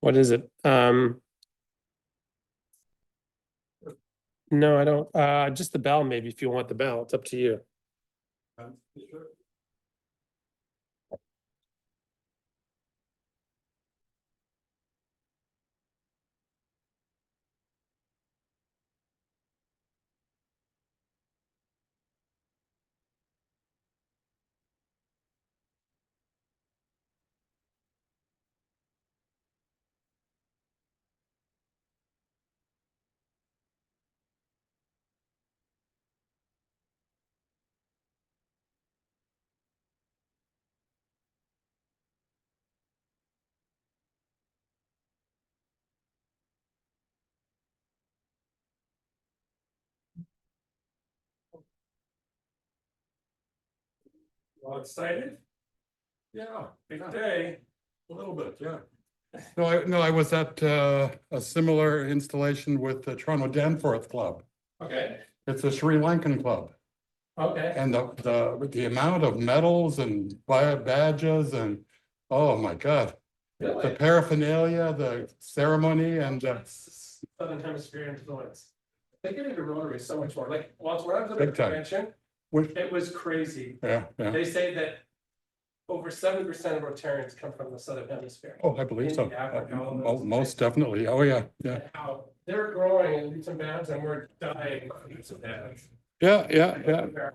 What is it? No, I don't. Just the bell, maybe, if you want the bell. It's up to you. Well, excited? Yeah, Big day. a little bit, yeah. No, I was at a similar installation with the Toronto Danforth Club. Okay, It's a Sri Lankan club. okay. And the amount of medals and badges and, oh my God. The Really? paraphernalia, the ceremony and That's Southern Hemisphere influence. They get into Rotary so much more. Like, once when I was at a Big time. convention, which, it was crazy. yeah. They say that over 70% of Rotarians come from the Southern Hemisphere. Oh, I believe so. India, Africa, all those Most definitely. Oh, yeah, yeah. And how they're growing in leaps and bounds and we're dying of leaps and bounds. Yeah.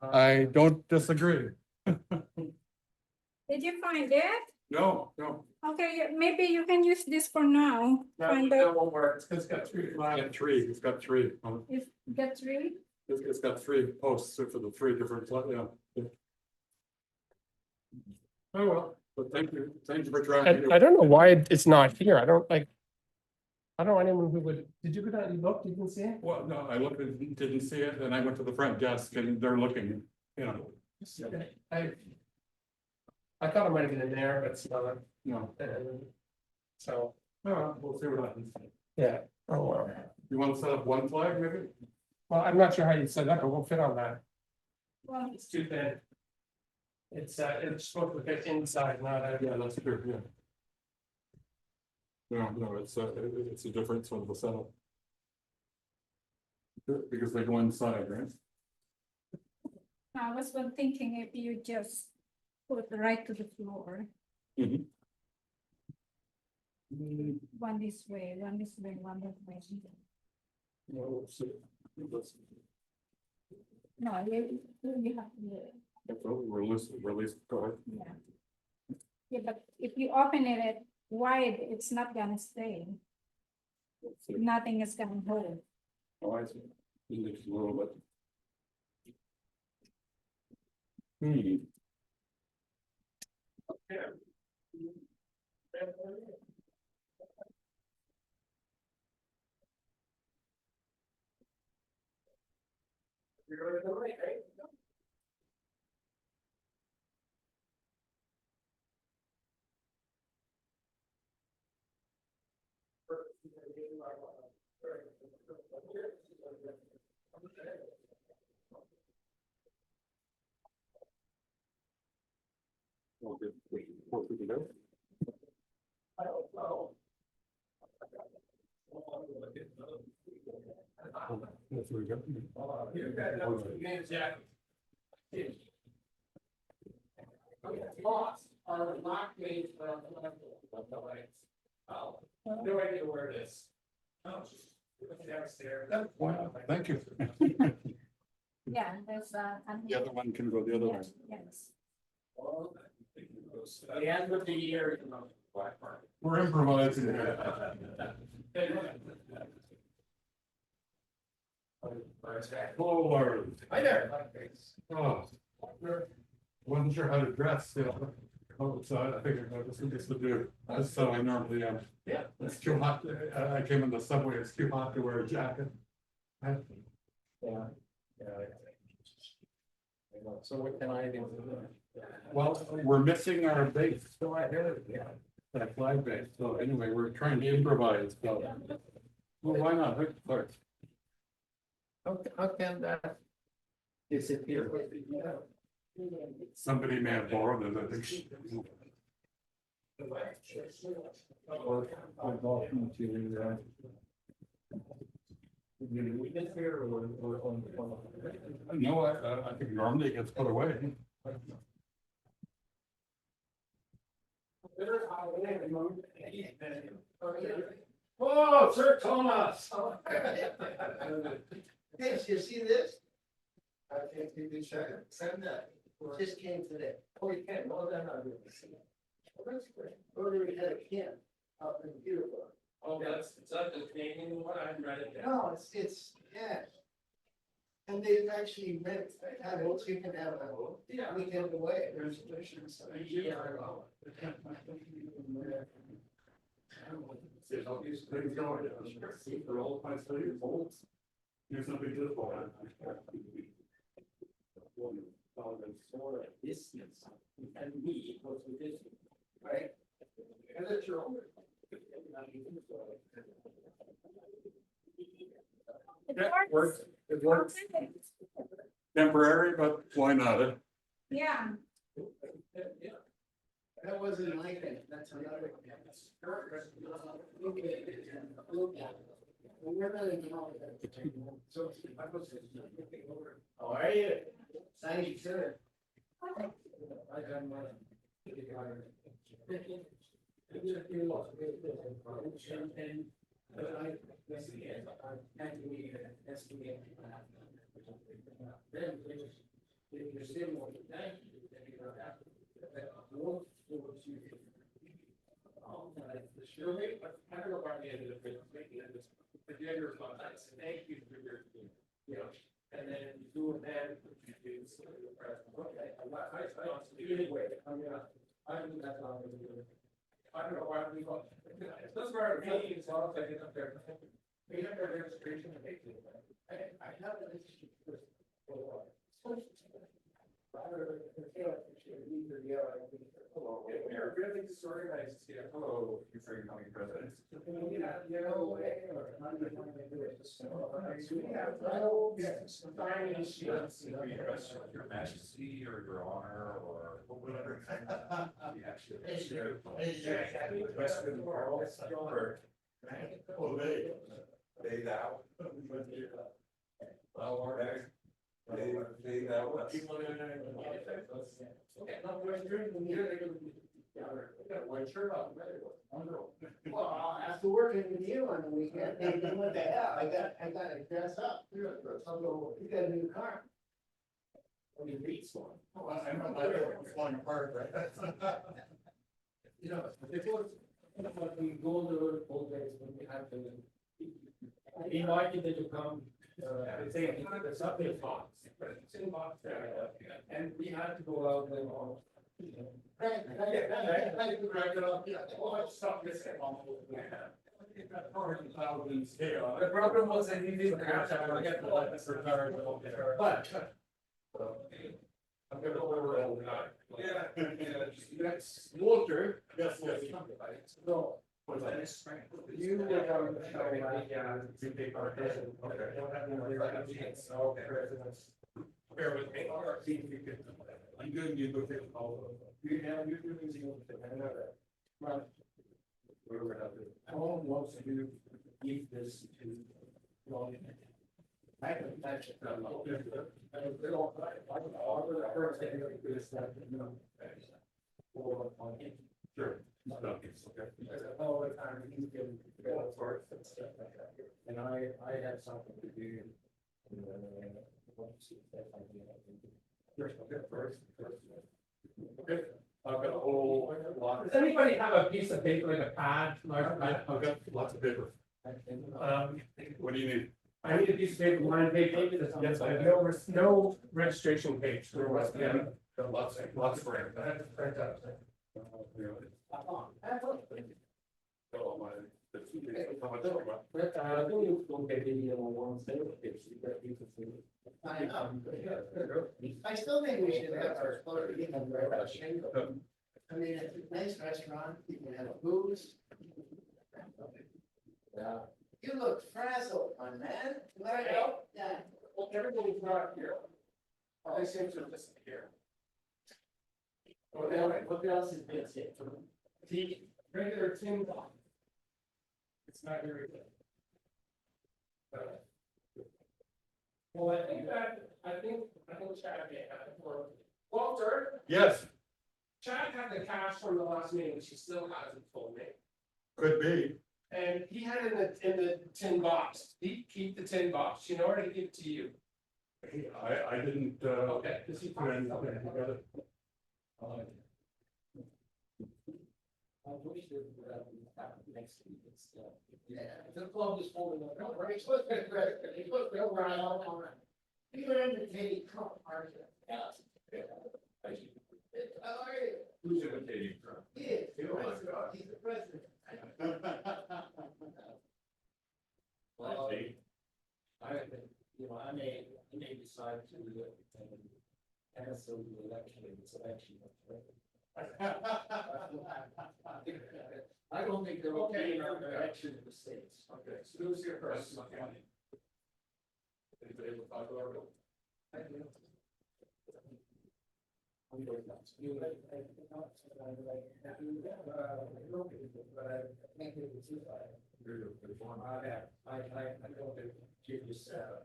I don't disagree. Did you find it? No. Okay, maybe you can use this for now. Find That out won't work. It's 'cause it's got three It's lines. got three. It's got three. if get three. It's got three posts for the three different, yeah. Oh, well, but thank you for trying. I don't know why it's not here. I don't know anyone who would. Did you go down and look? You didn't see it? Well, no, I looked and didn't see it, and I went to the front desk and they're looking, you know, I thought it might have been in there, but it's not. no. So, We'll see what happens. yeah. Oh, well. You want to set up one flag, maybe? Well, I'm not sure how you set it up. It won't fit on that. Well, It's too thin. It's supposed to fit inside, not out. Yeah, that's true, yeah. No, it's a different sort of a setup. Because they go inside, right? I was thinking if you just put right to the floor, Mhm. one this way, one this way, one that way. Well, let's see. No, you have to, Release, go ahead. yeah. Yeah, but if you open it wide, it's not gonna stay. Let's see. Nothing is gonna hold. Oh, I see. Just a little bit. Okay. What we can do? I don't know. That's what we got. Lots are not made from. Oh, no idea where it is. Oh, downstairs. Wow, thank you. Yeah, there's The other one can go the other way. yes. The end of the year. We're improvising. Hello, Larry. Hi there. Oh. Wasn't sure how to dress, you know. Oh, so I figured this would do. That's how I normally am. Yeah. It's too hot. I came in the subway. It's too hot to wear a jacket. Yeah. So what can I do? Well, we're missing our base. So I heard, yeah. That flag base. So anyway, we're trying to improvise. So. Well, why not? First. How can that disappear? Somebody may have borrowed it, I think. No, I think normally it gets put away. Oh, Sir Thomas. Hey, you see this? I can't give you a second. Send that. Just came today. Oh, you can't, well, then I didn't see it. Well, that's great. Earlier we had a camp up in Beautiful. Oh, that's, is that the Canadian one? I haven't read it yet. No, it's, yeah. And they've actually meant, have it, you can have a weekend away, there's traditions. There's all these things going. They're all my studies, old. There's something beautiful. Distance and me was the distance. Right? And that's your own. It works. It works. Temporary, but why not? Yeah, That wasn't like it, that's another. We're gonna know that. So, how are you? Nice, sir. I got my. Thank you for your, and then you and then. I don't know why we got. That's where our meeting is all taken up there. We have our registration and everything. I have an issue with. Hello, we are really disorganized here. Hello, you're very coming president. Your Majesty or Your Honor or whatever. They thou. They thou. Okay, no, we're during the meeting, they're gonna be. Yeah, we got a white shirt on. Well, after working with you on the weekend, they did what the hell, I gotta dress up. You got a new car. When you read one. Oh, I know, my hair was falling apart, right? You know, it was, like we go to the old days when we had to. Invite you to come, they say, there's something box. It's in box there, and we had to go out and all. The problem was that he didn't have time, I got the license for cars, but. I'm gonna order all the time. Yeah. That's Walter. Yes, yes. So. Was that you were going to show me, two big partition. Okay. Don't have any other meetings, so presidents. Bear with me. See if you could. I'm good, you go take a call. You have, you're doing the, I know that. Right. Whatever happened. Home wants to give this to. Well, I can match it. I don't, they don't, I don't know, the first thing that is that, you know. Or on it. Sure. Okay. All the time, he's getting, for it and stuff like that. And I had something to do. First. Okay, I've got a whole lot. Does anybody have a piece of paper, like a pad, large pad? I've got lots of paper. What do you need? I need a piece of paper, line page, yes, I have no registration page. Yeah. Lots of rain. I have to print out. Oh, my. I think you will get video on one thing, if you get you can see. I know. I still think we should have our photo. I mean, it's a nice restaurant, you can have booze. Yeah. You look frazzled, my man. Let it go. Yeah. Well, everybody's not here. They seem to disappear. What else is this? the regular tin box. It's not very good. Well, I think Chad may have it for, Walter, Yes, Chad had the cash from the last meeting, which he still hasn't told me. could be. And he had it in the tin box. He keep the tin box, you know, or he give it to you. I didn't, Okay, does he? put anything together. Yeah, the club is holding up. No, right, supposed to be, supposed to be over on all on it. Even indicating Trump, aren't you? Yeah. How are you? Who's imitating Trump? He is. Oh my God. He's the president. Well, See? I may decide to cancel the election if it's election. I don't think they're okay in our election in the States. Okay, so who's your person? Anybody able to talk about it? I don't give you seven.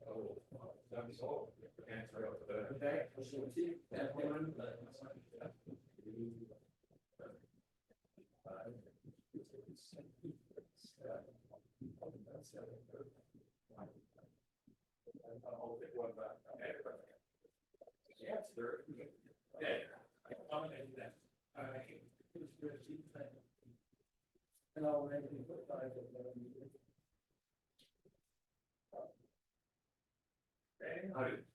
Oh, that's all. Answer out for that. Okay, so see, that one. I'll take one back. Yes, sir. Okay. And I'll make it put five of them. How did?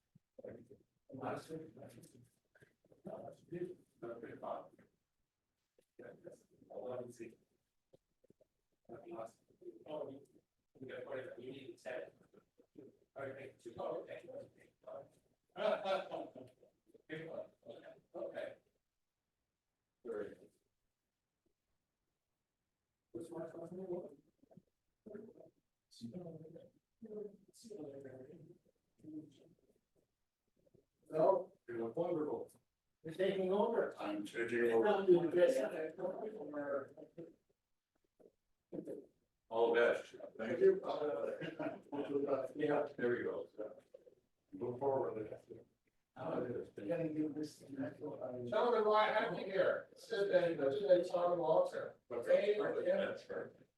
You need 10. Okay, 2. Oh, okay. Okay. Very good. No, You're wonderful. you're taking over. I'm changing over. All the best. Thank you. Yeah. There we go. Move forward. You gotta give this. Gentlemen, why I have you here? Said that Tom Walter. Okay,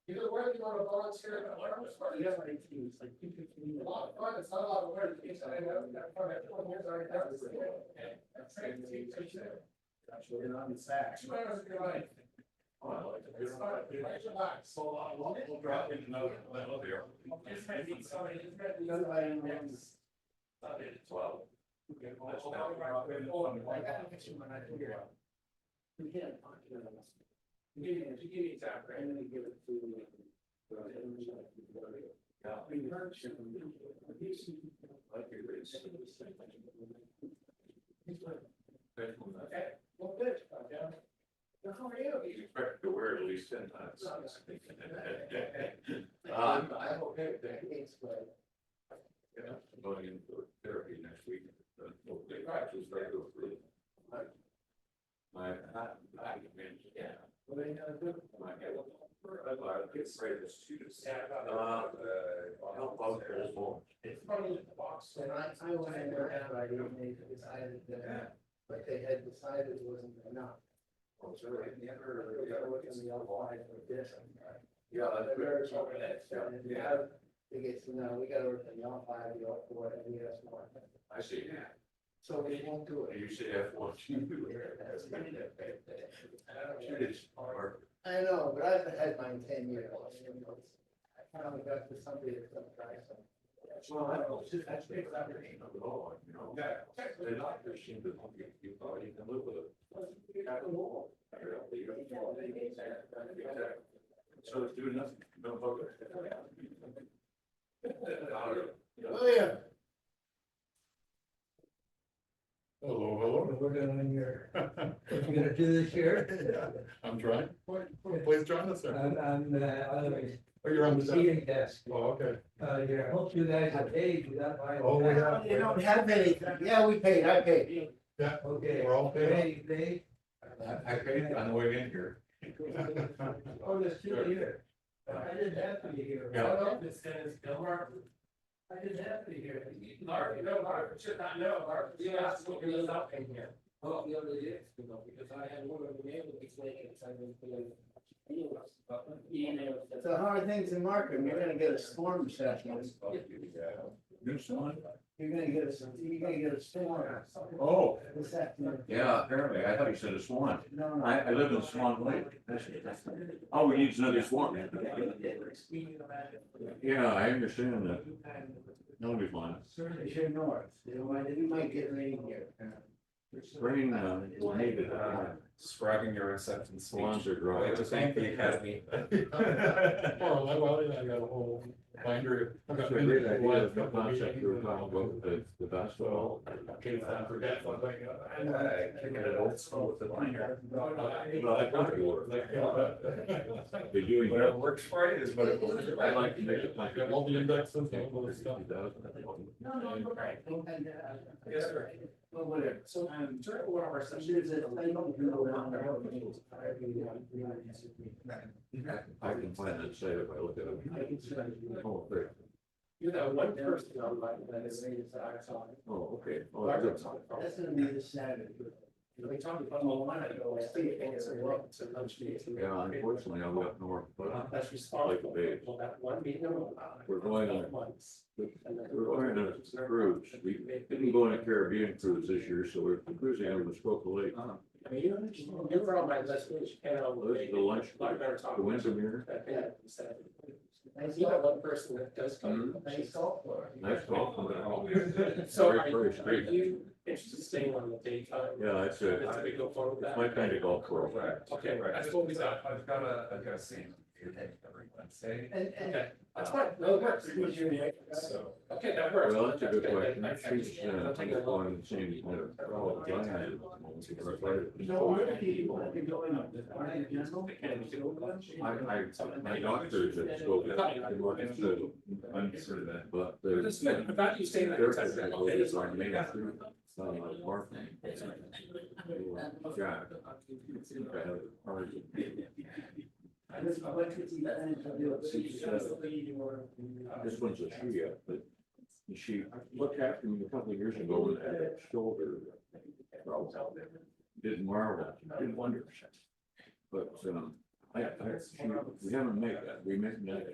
either way, you want to volunteer at the Harvest Party? Yeah, I see. It's like 2:15. A lot of fun, it's not a lot of work, it's, I know, I've done it 20 years already. That's great to see you there. Actually, on the sack. 2 hours of your life. It's fun, relax. We'll drop in another level here. Just had to meet somebody, just had to meet None of somebody. my names. Sunday at 12. I gotta get you when I figure it out. We can't. Give me that, right? And then we give it to. Yeah. We heard you. Okay, well, good. How are you? You expect to wear at least 10 times. I hope it's good. Yeah, I'm going in for therapy next week. Hopefully, practice regular for my, yeah. What are you gonna do? I get afraid of students. Help out there as well. It's funny that the box. And I went in there and I didn't, they decided that, but they had decided it wasn't enough. Oh, sorry. Never, look in the outside of this. Yeah, that's They're good. over that, so, and they have, they get, so now we gotta work in the outside, the outdoor, and the S one. I see. So we won't do it. You say F1. I know, but I've had mine 10 years. I finally got to somebody that's gonna try some. Well, I don't, that's the exaggeration of it all, you know. Yeah. The doctors seem to think you thought you can live with it. So it's doing nothing, no focus. William. Hello, hello. We're gonna hear, you gonna do this year? I'm trying. Please join us there. On the Oh, you're on the desk. seating desk. Oh, okay. Yeah, I hope you guys have paid, you got my. Oh, we have. You don't have anything. Yeah, we paid, I paid. Yeah, Okay. we're all paid. Ready, paid? I paid it on the way in here. Oh, there's two here. I didn't have to be here. Yeah. I don't, this is Mark. I didn't have to be here. Mark, Mark should not know, Mark, you asked what we was up in here. Well, the other day, because I had one of the able to explain it, so I didn't feel it. So how are things in Markham? You're gonna get a storm this afternoon. New son? You're gonna get a storm Oh, this afternoon. yeah, apparently, I thought you said a swan. No, no. I live in Swan Lake. Oh, we need another swan. Yeah, I understand that. No, be fine. It's your north. You might get rain here. Rain, will need it. Describing your acceptance Swans speech. are dry. Wait, to thank the academy. Well, I got a whole binder. I've That's got a great many idea, last the couple of concept you were meetings. talking about, the basketball. Okay, time for that one. Kicking it old school with the binder. Well, I thought you were. They're doing Whatever that. works for you is what it works. I like to make it like. Got all the indexes and all the stuff. Yes, sir. Well, whatever. So, during one of our sessions. There's a thing you can go down there. I can plan and say if I look at it. Oh, great. You're that one person on my, that is, I saw. Oh, okay. Oh, good. That's gonna be this Saturday. We talked about a while ago, I think it's a lot to lunch meeting. Yeah, unfortunately, I'll be up north, but That's responsible. Like a babe. Well, that one meeting. We're going on- Months. we're going on a cruise. We didn't go on a Caribbean cruise this year, so we're cruising over the Scotia Lake. I mean, you were on my list, which, you know. Well, this is the lunch, Like, better talk. the Windermere. You have one person that does come. Nice golf course. Nice golf. So Very, are very are straight. you interested in staying on the daytime? Yeah, it's a, Is it go forward with it's that? my kind of golf course. Okay, Right, that's what we got. I've got a scene every Wednesday. And Okay, that's fine. No, it works. So. Okay, that works. Well, that's a good question. I- I- She's, I'll take a look. on the same kind of college I had. so where do you want to go in? Army General? My doctor's at Scotia. in Martin, I'm sort of that. but That's good. I'm glad you stayed there. their physical is on Main Street, Martin. Jack. I have a party. This one's a she, but she looked after me a couple of years ago with a shoulder problem. Didn't marvel, didn't wonder. But, we haven't made that, we made that.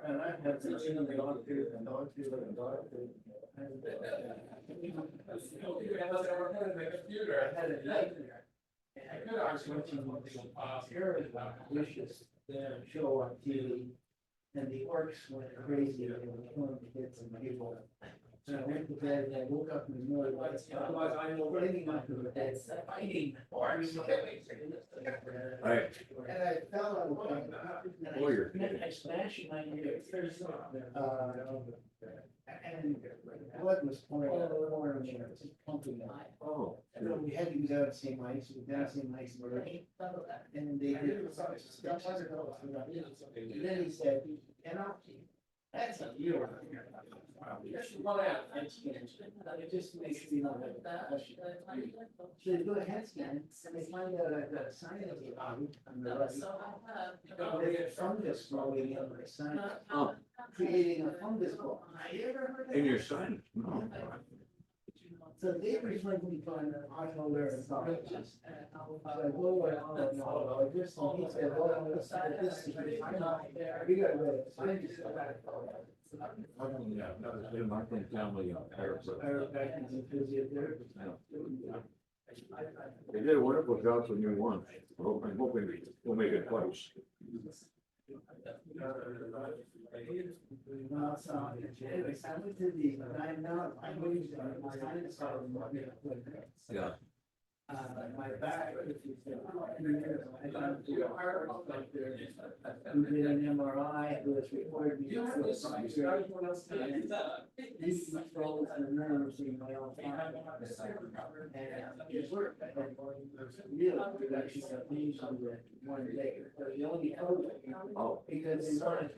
And I had to see them gone through and gone through and gone through. I had a nightmare. I could actually went to one Here is delicious, show on TV, and the orcs went crazy, they were killing kids and people. And I went to bed and I woke up in the middle of the night, otherwise I'm bringing up to the bed, fighting orcs. Right. And I fell on the. Oh, you're I smashed my ear. And blood was pouring out of the corner, and it was just pumping out. Oh, And then we had to go out and see mice, we got to see mice merge. And they did. And then he said, that's a year. It just makes me not have a question. So they do a head scan, and they find out I've got a sinus on the right. They get fungus growing in my sinus, oh, creating a fungus ball. in your son? No. So they referred me to an otolaryngologist. So I go and otologist, and he said, well, this is, you got to My family, chiropractic and physiotherapy. they did a wonderful job for me once. I'm hoping we'll make it twice. No, so, anyways, I went to the, I'm now, I'm going to, my sinus Yeah. my back, which is, I got to do a heart doctor, who did an MRI, who was recorded me. These controls and nerves in my own body. And it worked, I had really production of things on the one day, but the only other. Oh. Because they wanted,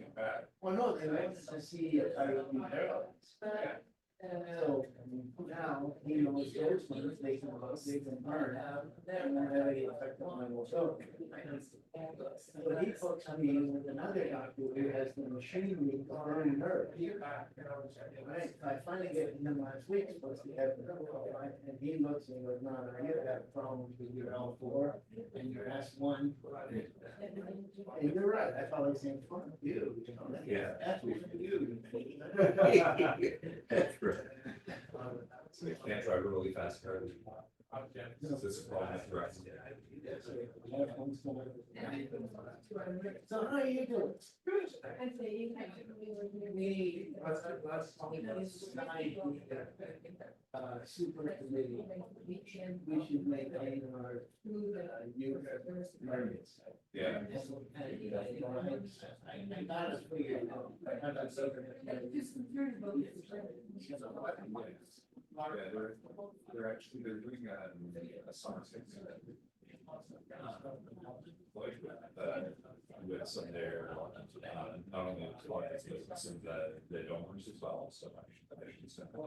well, no, they wanted to see if I would be paralyzed. So now he knows those ones, they can burn, and not have any effect on my motor. But he hooks me in with another doctor who has the machinery for burning nerves. Right, I finally get him last week, supposed to have the nerve, right, and he looks and goes, no, you have problems with your L4 and your S1. And you're right, I thought I was saying, fuck you. Yeah. That's what you. That's right. So you can't drive a really fast car. This is a problem with driving. So how are you doing? We, super committee, we should make our youth targets. Yeah. I got it figured out. Yeah, they're actually, they're doing a summer thing. With some there, not only the clients, but some the donors as well, so I should send them.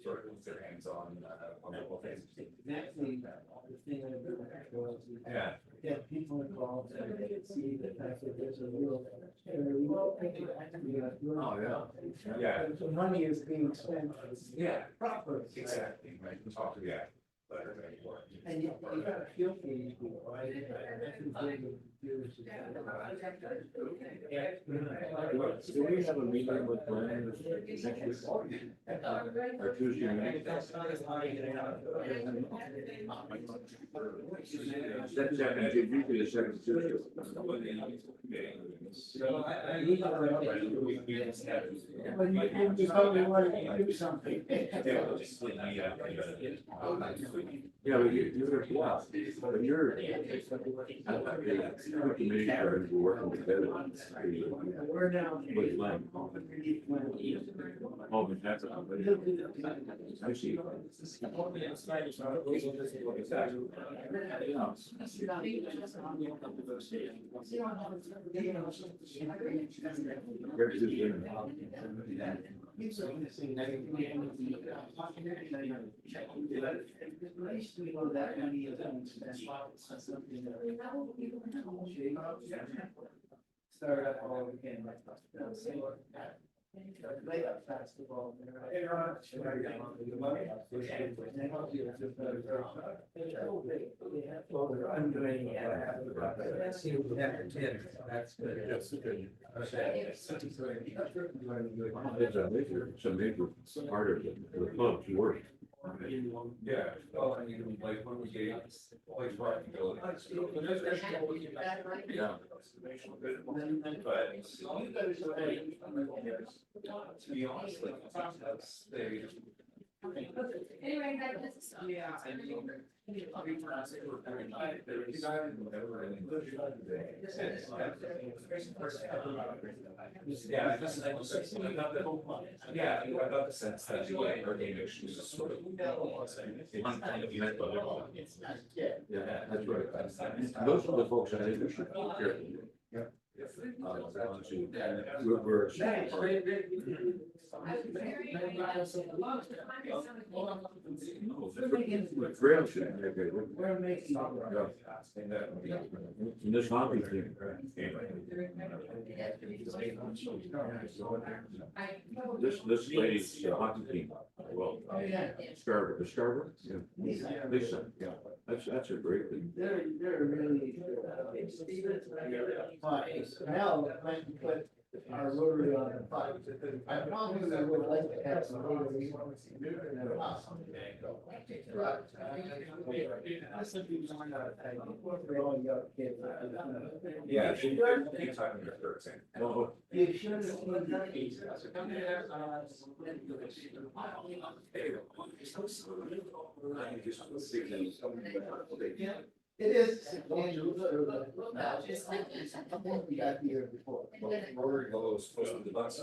Sort of with their hands on the whole thing. Actually, the thing I do was. Yeah. Get people involved and they can see the fact that there's a real. Oh, yeah. Yeah. The money is being spent. Yeah. Properly. Exactly, right, we talk to the act. And you gotta feel for these people, right? Do we have a meeting with planners next week? Or Tuesday meeting? That's usually the second Tuesday. When you probably want to do something. Yeah, but you're, yeah, but you're. I thought the committee are working together. We're now. With Len. Oh, that's. I see. Where's this in? Start up all again. Lay up basketball. I'm doing, see what happened, that's good. Yes, okay. It's a major part of the club's work. Yeah, well, I mean, like when we gave, like, profitability. Yeah. But to be honest, like, sometimes they. Anyway, that's. Yeah. Yeah, I just, I got the, yeah, I got the sense that you like, our game is just sort of. One kind of unit, but. Yeah, that's right. Those are the folks I think we should be careful with. The ones who, we're. We're making. In this hockey team. This lady's hockey team, well, Scarborough, yeah. Lisa, yeah, that's a great thing. They're really. Now, I can put our rotary on the pipe. I probably would like to have some rotary. Yeah, she's talking to her, saying. Oh, You should have seen it is. We got here before. Rotary Hello was supposed to be the bus.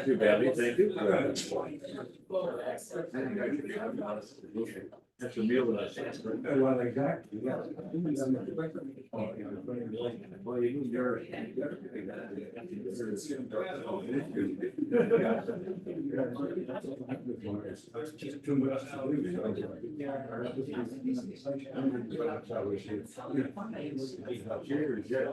Too badly, thank you. That's a meal that I said. Well, exactly, yeah. Well, you can go. Too much to Cheers, yeah.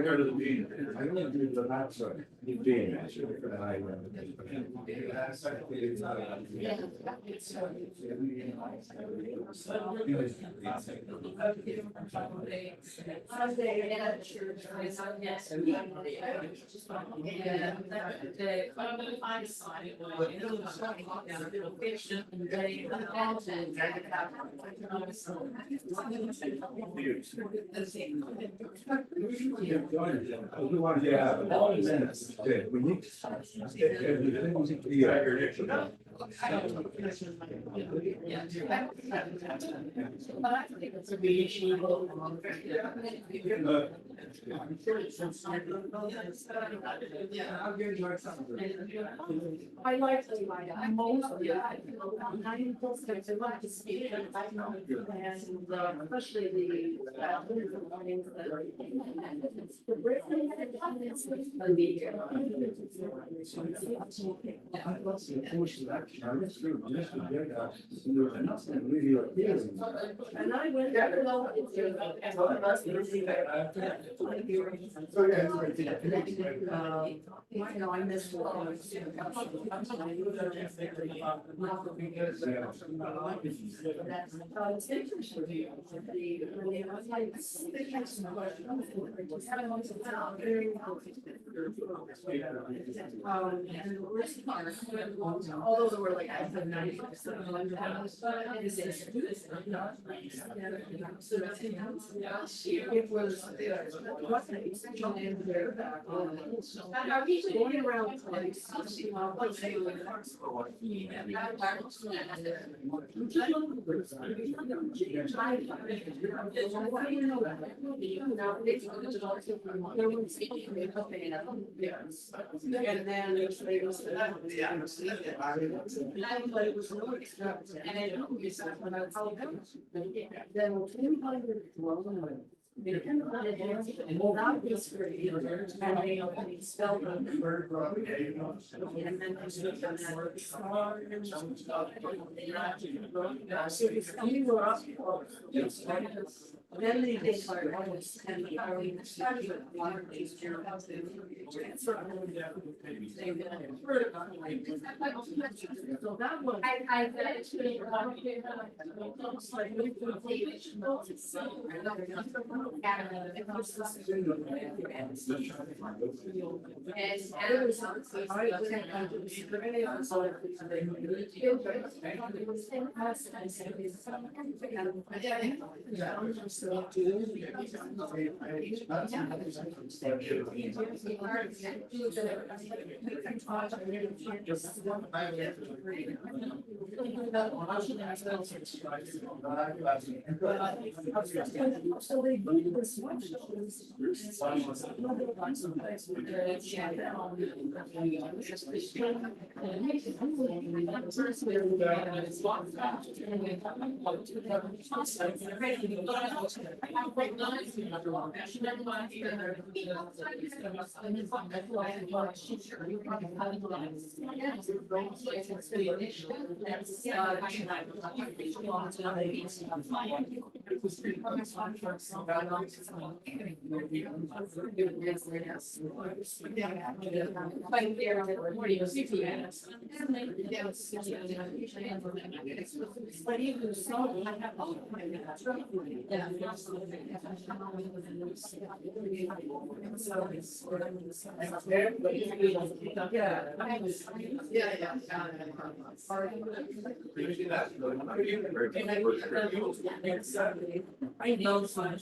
go to the meeting. I don't do the outside. The meeting. We need to. Yeah. I like to most of it. I'm just like to speak and especially the and I went you know, I missed although there were like, I said 90%. It was, going around and then they was but it was really expensive. And it when I told them, then 200 and not this for you, and they spelled the word wrong. And then we were up. Then they did like almost 10 so that was so they did this one. But even so, I have all my I know some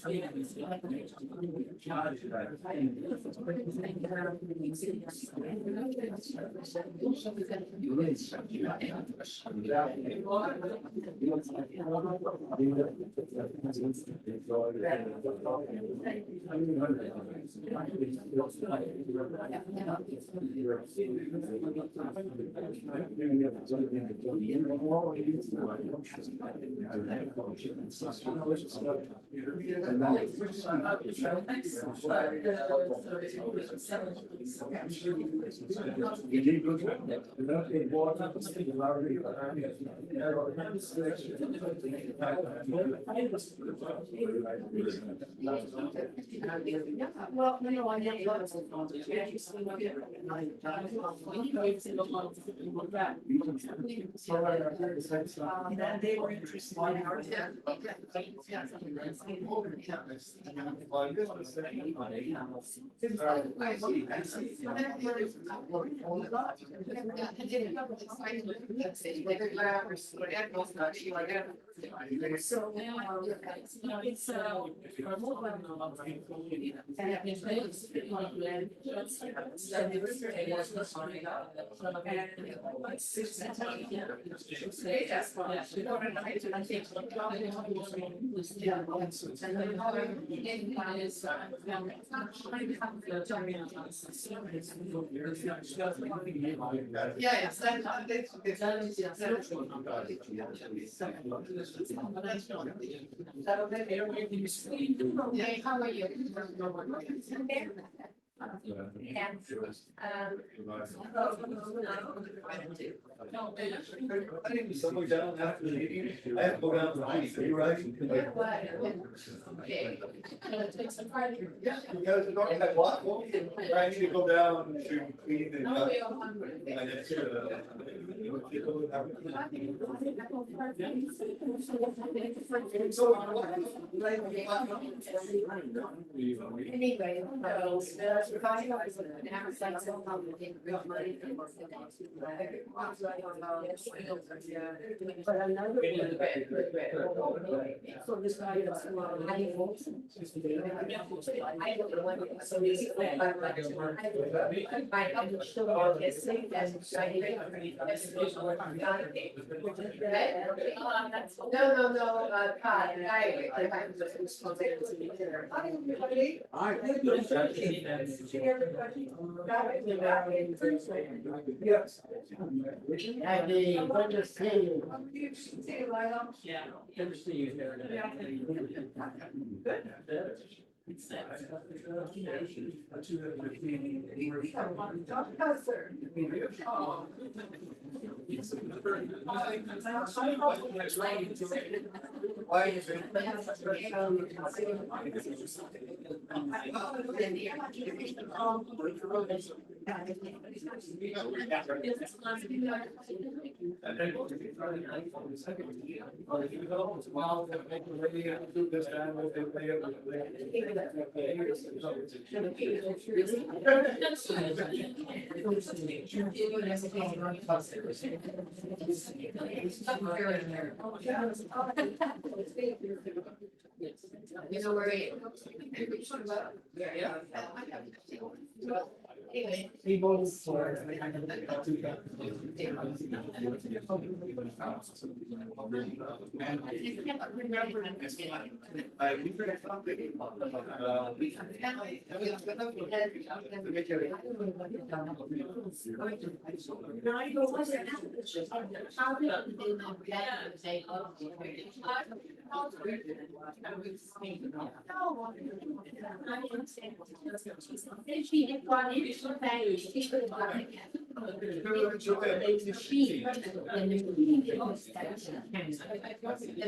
Well, no, I never. Then they were interested in our. So, it's, Yeah, how are you? I think somewhere down after the meeting, I have to go down to the city, right? Okay. Yeah, because I walk, I need to go down to clean and. No, we are hungry. And it's, Anyway, so if I was an outside somehow we didn't real money. But another. So this guy is. I don't know what. So this. I'm still. No, Todd, yes. Good to see you. Yeah. Good to see you here. Why is it? You know where he. Yeah. Anyway. He votes for. The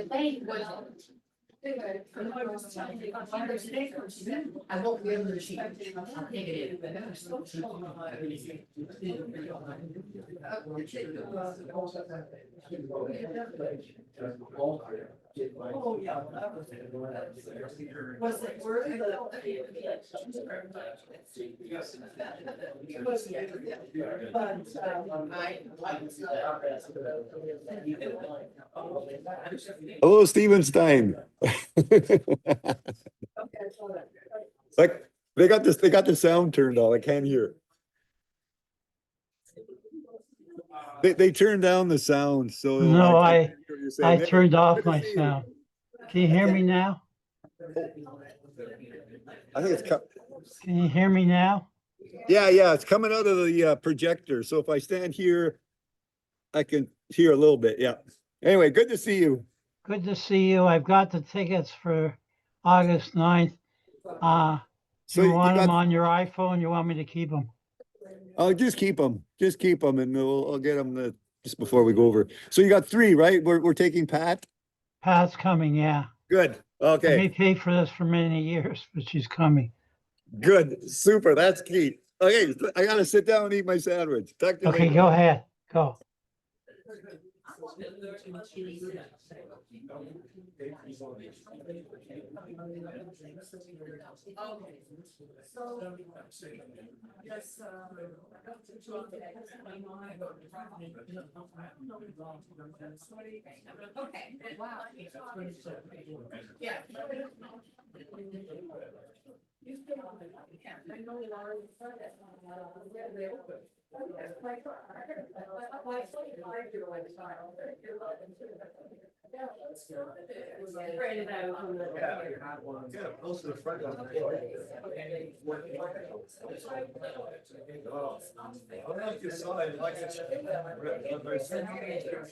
bank was. I won't be able to see. I'll take it Oh, yeah. Was it worth Hello, Stevenstein. Like, they got the sound turned on. I can't hear. They turned down the sound, so. No, can't I hear what you're saying. turned off Good to my see you. sound. Can you hear me now? I think it's, Can you hear me now? yeah, it's coming out of the projector. So if I stand here, I can hear a little bit. Yeah. Anyway, good to see you. Good to see you. I've got the tickets for August 9th. So You you want them got, on your iPhone? You want me to keep them? oh, just keep them, and I'll get them just before we go over. So you got 3, right? We're taking Pat. Pat's coming, yeah. Good. I Okay, may pay for this for many years, but she's coming. good, super, that's key. Okay, I gotta sit down and eat my sandwich. Talk to you Okay, later. go ahead, go. Okay, wow. Yeah. Yeah, close to the front. I don't know if you saw it, like it's.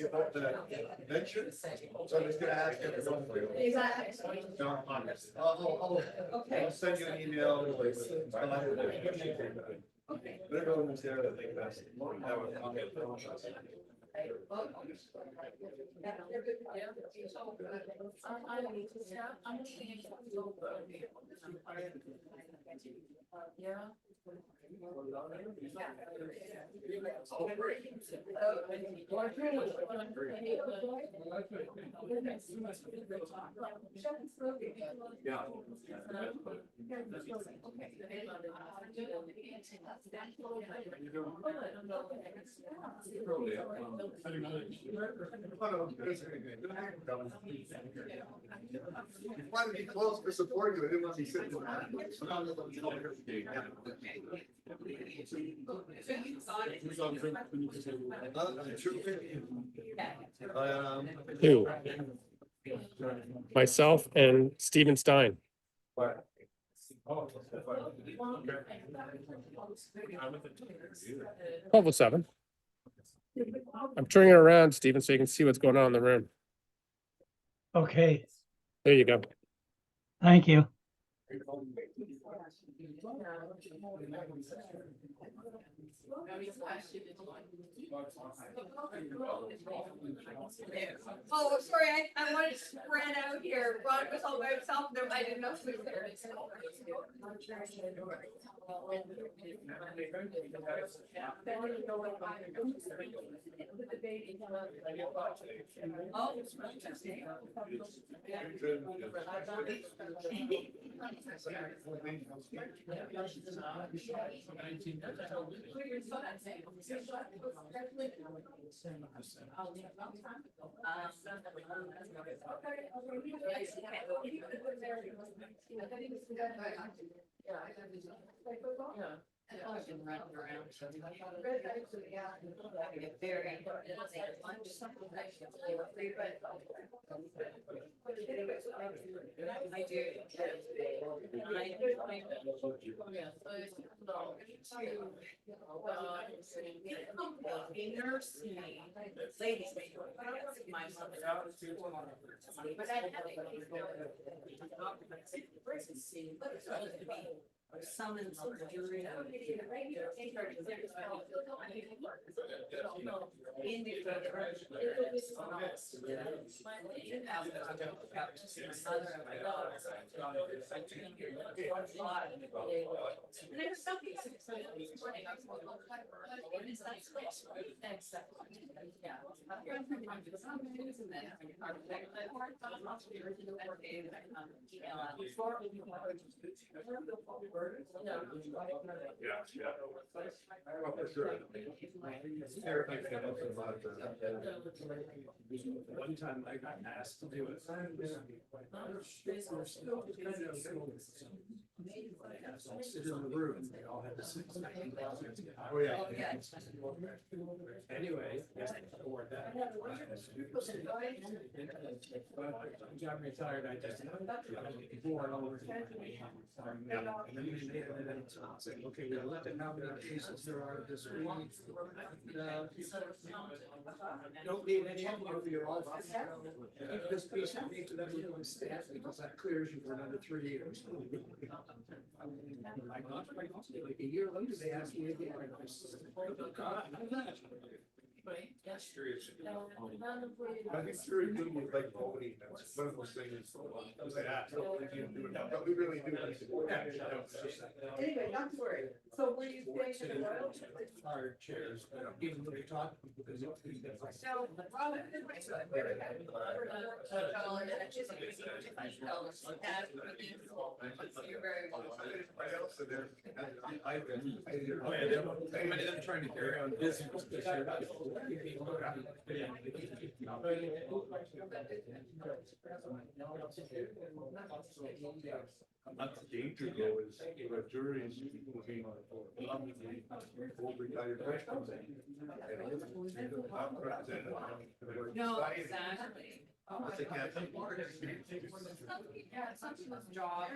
About the convention, so I'm just gonna ask everyone. Exactly. John Connors. I'll send you an email. Better go in there, I think that's. Wanted to be close to support you, I didn't want to be sitting in that. Two. Myself and Steven Stein. 12:07. I'm turning it around, Steven, so you can see what's going on in the room. Okay, There you go. thank you. Oh, sorry, I wanted to spread out here. Ron was all by himself, there, I didn't know who was there. Summons. One time I got asked to do it. Sit in the room, they all had to sit. Oh, yeah. Anyway, for that. I got retired, I just. Born over. And then they said, okay, we looked at how many cases there are this week. Don't need any of your all. This piece of me to them with staff because that clears you for another 3 years. Like a year later, they asked me again. I said, "Oh, God, how's that?" That's curious. I think it's very good with like voting, that's one of those things. But we really do. Anyway, not to worry. So were you staying in the royal? Hard chairs, even though we talk, because No, well, it's like, we're having $100 and it's just $55. You're very I'm trying to carry on business. Not the danger though is the juries being old retired veterans. No, exactly. But they can't take part. Yeah, some people's jobs.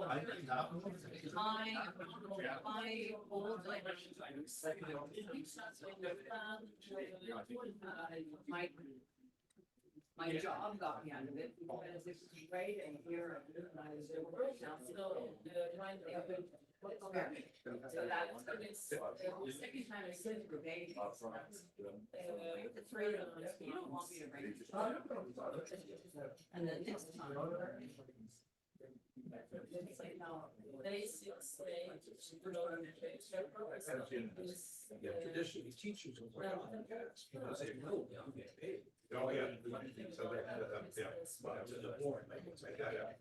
I think not. My old my job got me out of it because it was right and here and I was so that was the second time I said to baby. The three of them, you don't want me to bring it. And then next time. It's like, no, Traditionally, teachers will wear because they know they'll get paid. Oh, yeah. So they had, yeah. To the board, like, it's like, yeah.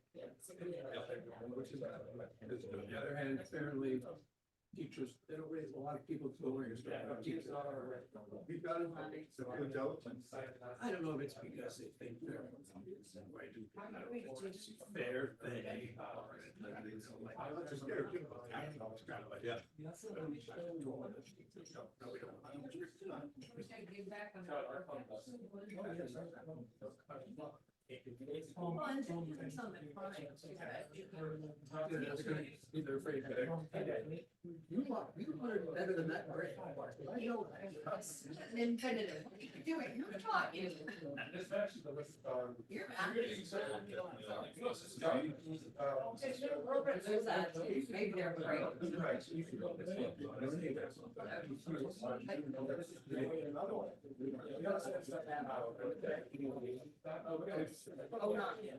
On the other hand, apparently, teachers, they don't raise a lot of people to lawyers. Teachers are. We've got it. So good intelligence. I don't know if it's because they think they're. Fair thing. Just get it. Yeah. They're afraid that. You learned better than that, right? I know that. Infinitive. What are you doing? Who taught you? You're back. There's that. Maybe they're afraid. Oh, not yet.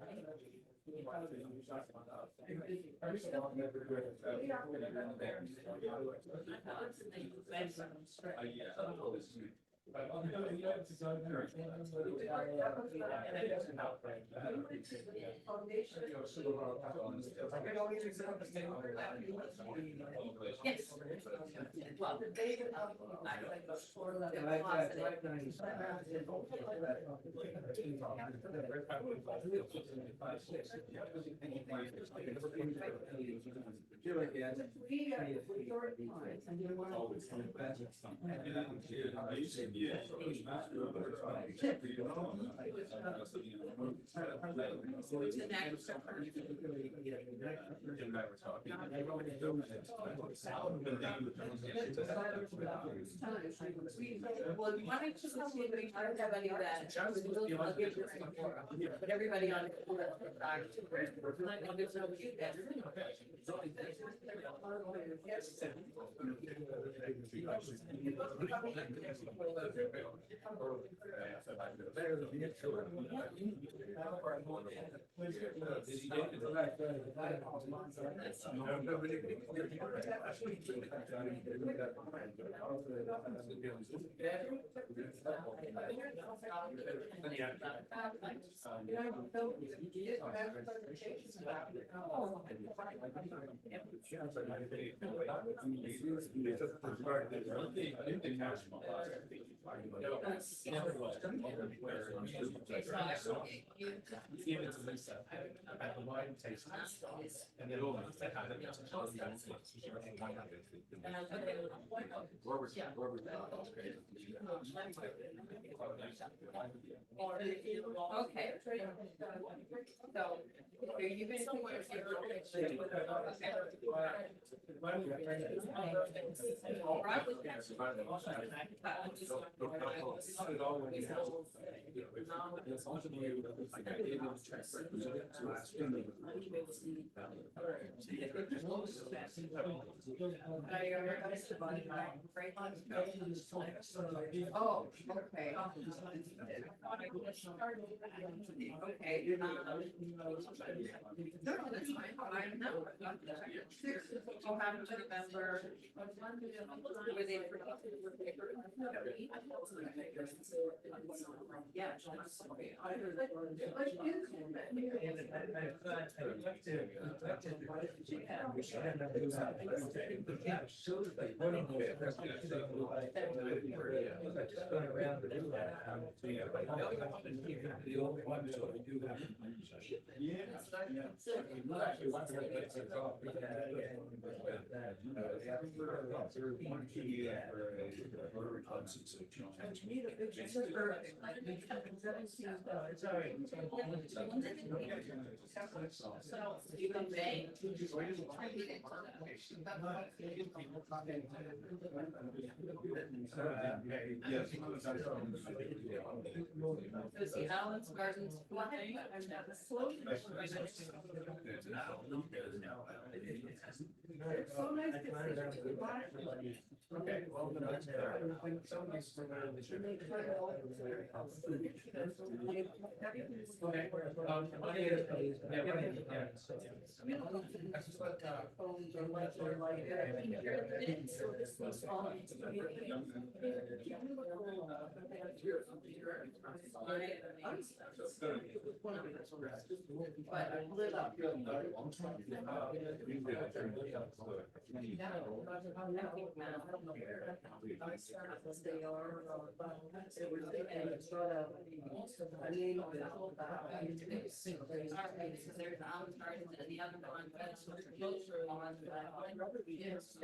Yes. Well, well, why don't you tell me if I don't have any of that? I'll give you some more. But everybody on. Okay. So, are you going to Oh, okay. Okay. No, that's fine. I know. What happened to November? Were they? Yeah. Even May. Is the Allen's Gardens flying? So nice to see you. Okay, well, But I lit up. They are. Alright, so there's Allen's Gardens and the other one, that's both are on the. It's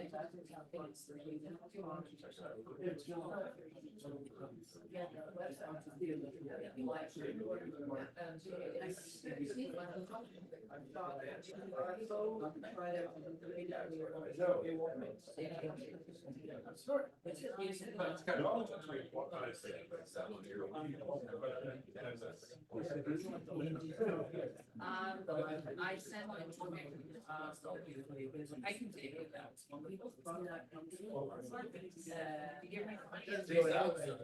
kind of. I sent it to me, I can take it out.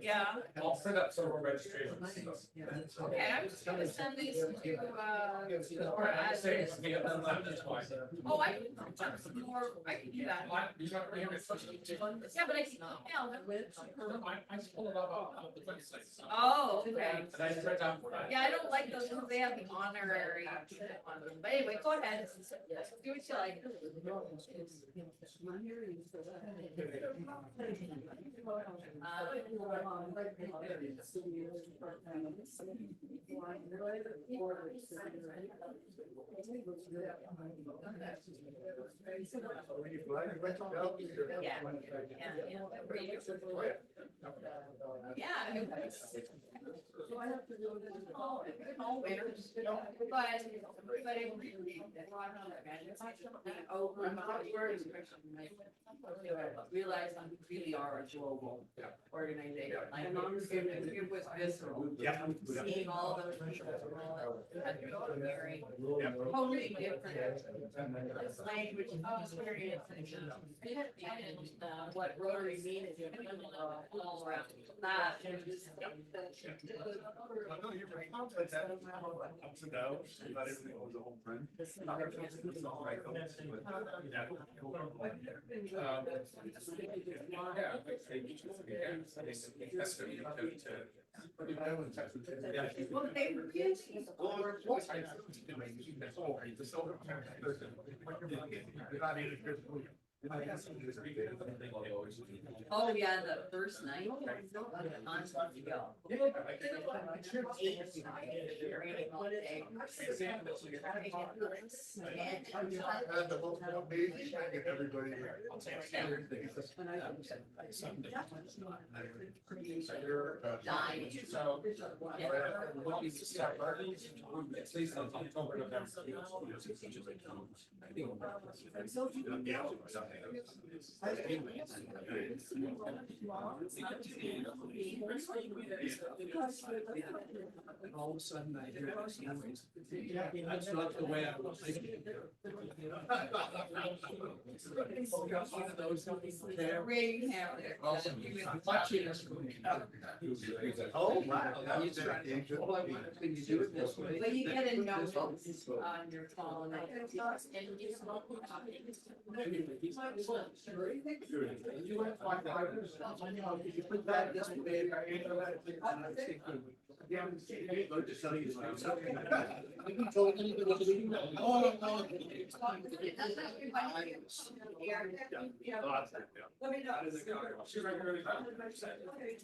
Yeah, I'll set up several registrations. okay, I'm just gonna send these to, or I as. say it's me, that's fine. Oh, I can jump some more, I can do that. You don't have it. Yeah, but I can email them. I just pull it up off the website. Oh, okay. And I print out for that. Yeah, I don't like those because they have the honorary on them, but anyway, go ahead. Do what you like. So I have to do this. Oh, but it really brought on the over my words. Realize we really are a global organization. Like, it was visceral. Seeing all those people, very totally different language experience and what Rotary means all around that. I know you're very complex. I don't know ups and downs. Not everything was a home run. Well, they refuse. Oh, yeah, the first night. Everybody. Dying. So. At least until October, November. All of a sudden I hear this noise. That's not the way I was thinking. One of those there. Ring hammer. Watching us. Oh, wow. He's trying to control it. Can you do it this way? But you get a note on your phone. And you smoke. You went 5 hours. You put that this way. Yeah, go to tell you. You told me to leave. Oh, no. Let me know.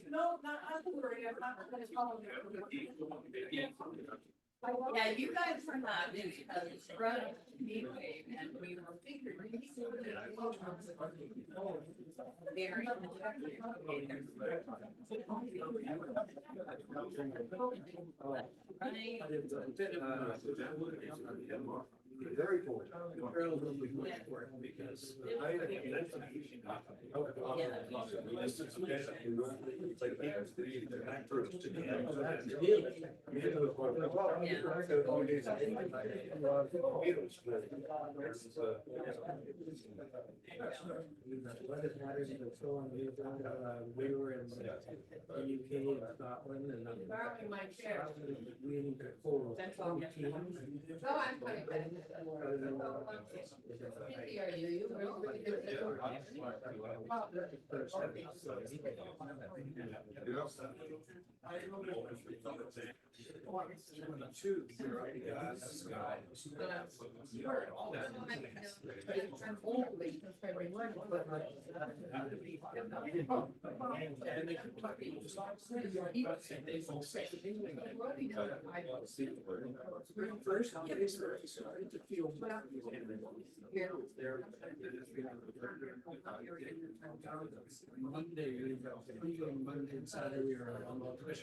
No, not, I'm worried, I'm not gonna follow you. Yeah, you guys were not in because it's run me wave and we were figuring. Very. Very cool. Because we were in the UK and Scotland and Borrowing my chair. we need to pull. That's all. No, I'm fine. Busy are you? You really good. First, I started to feel. Monday, Monday and Saturday we were on Monday.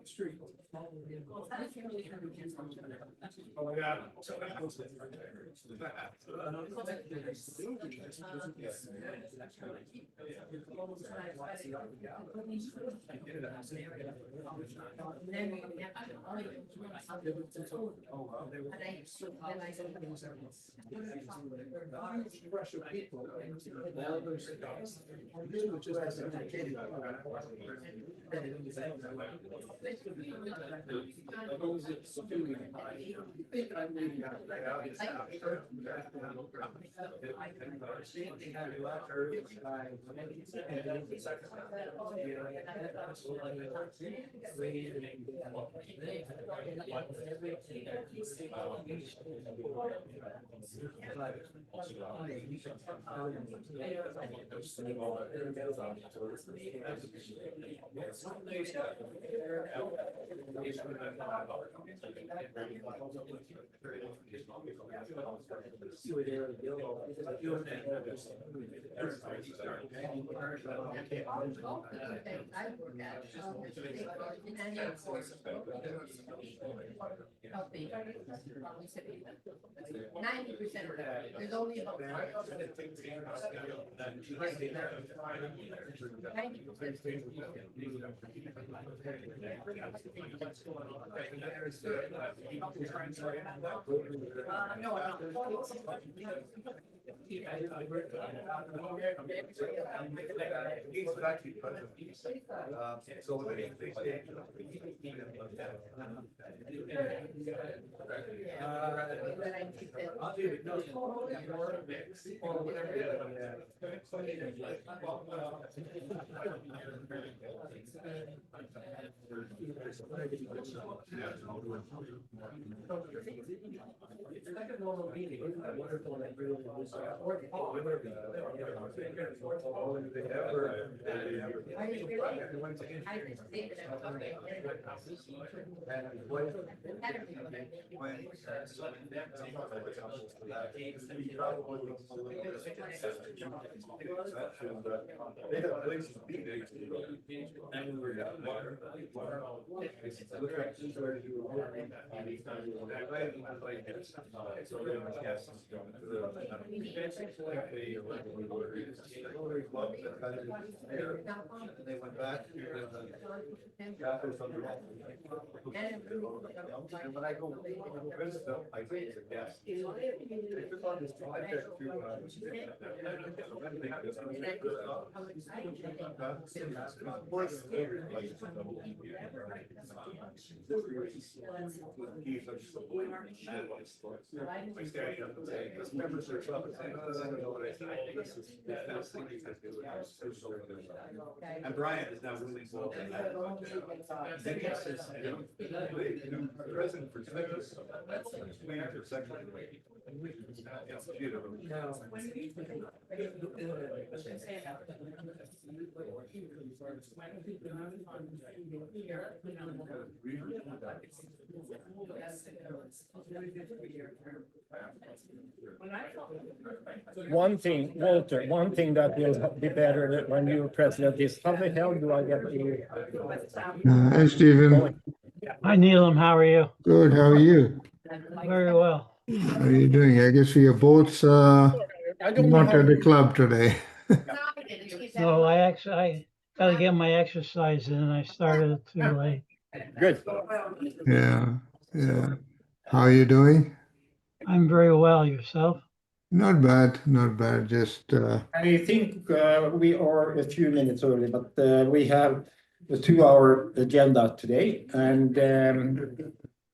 Street. Oh my God. Rush of people. Now there's which is as indicated. Healthy. 90%. There's only about 'Cause They went back to and when I go visit them, I think it's a guest. They took on this project to, by standing up and saying, this members are up and saying, oh, I don't know what I think. This is the best thing you can do. And Brian is now really involved in that. Then he says, the president for Texas, after section. One thing, Walter, one thing that will be better when you're president is how the hell do I get the Hi, Stephen. Hi, Neelam, how are you? Good. How are you? Very well. How are you doing? I guess you're both I don't know not how at the club today. No, I gotta get my exercise in. I started too late. Good. Yeah. Yeah. How are you doing? I'm very well. Yourself? Not bad. Not bad. Just I think we are a few minutes early, but we have a 2-hour agenda today, and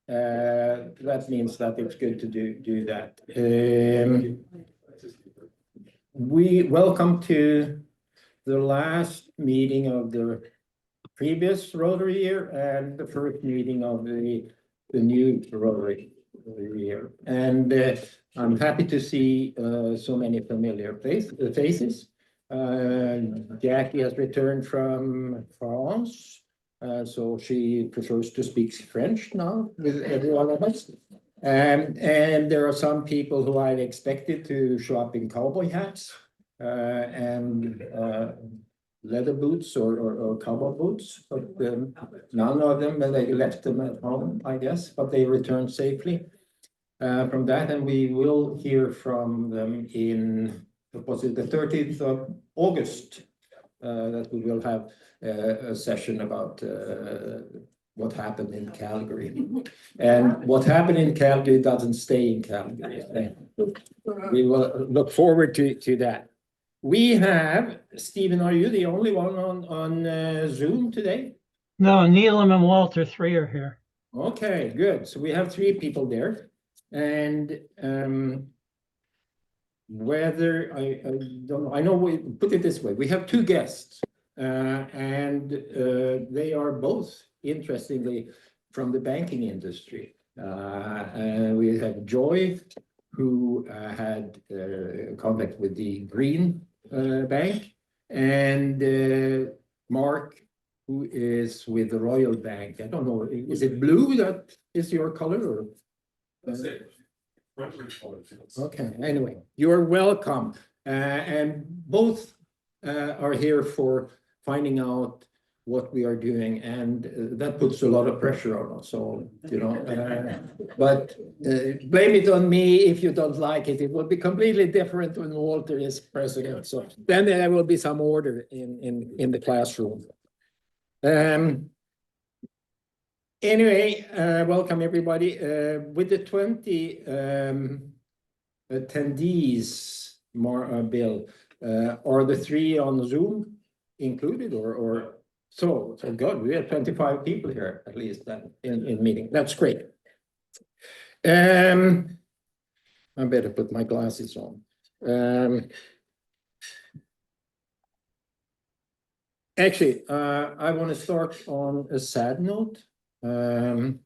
that means that it's good to do that. We welcome to the last meeting of the previous Rotary year and the first meeting of the new Rotary year. And I'm happy to see so many familiar faces. Jackie has returned from France, so she prefers to speak French now with every one of us. And there are some people who I'd expected to show up in cowboy hats and leather boots or cowboy boots, but none of them, they left them at home, I guess, but they returned safely from that, and we will hear from them in, was it the 30th of August, that we will have a session about what happened in Calgary. And what happened in Calgary doesn't stay in Calgary. We will look forward to that. We have, Stephen, are you the only one on Zoom today? No, Neelam and Walter, 3 are here. Okay, good. So we have 3 people there. And whether I don't know, I know we put it this way, we have 2 guests, and they are both, interestingly, from the banking industry. And we have Joy, who had contact with the Green Bank, and Mark, who is with the Royal Bank. I don't know, is it blue that is your color, or? Okay, anyway, you're welcome. And both are here for finding out what we are doing, and that puts a lot of pressure on us. So, you know, but blame it on me if you don't like it. It will be completely different when Walter is president. So then there will be some order in the classroom. Anyway, welcome everybody. With the 20 attendees, Bill, are the 3 on Zoom included, or so good? We have 25 people here at least in meeting. That's great. I better put my glasses on. Actually, I want to start on a sad note. And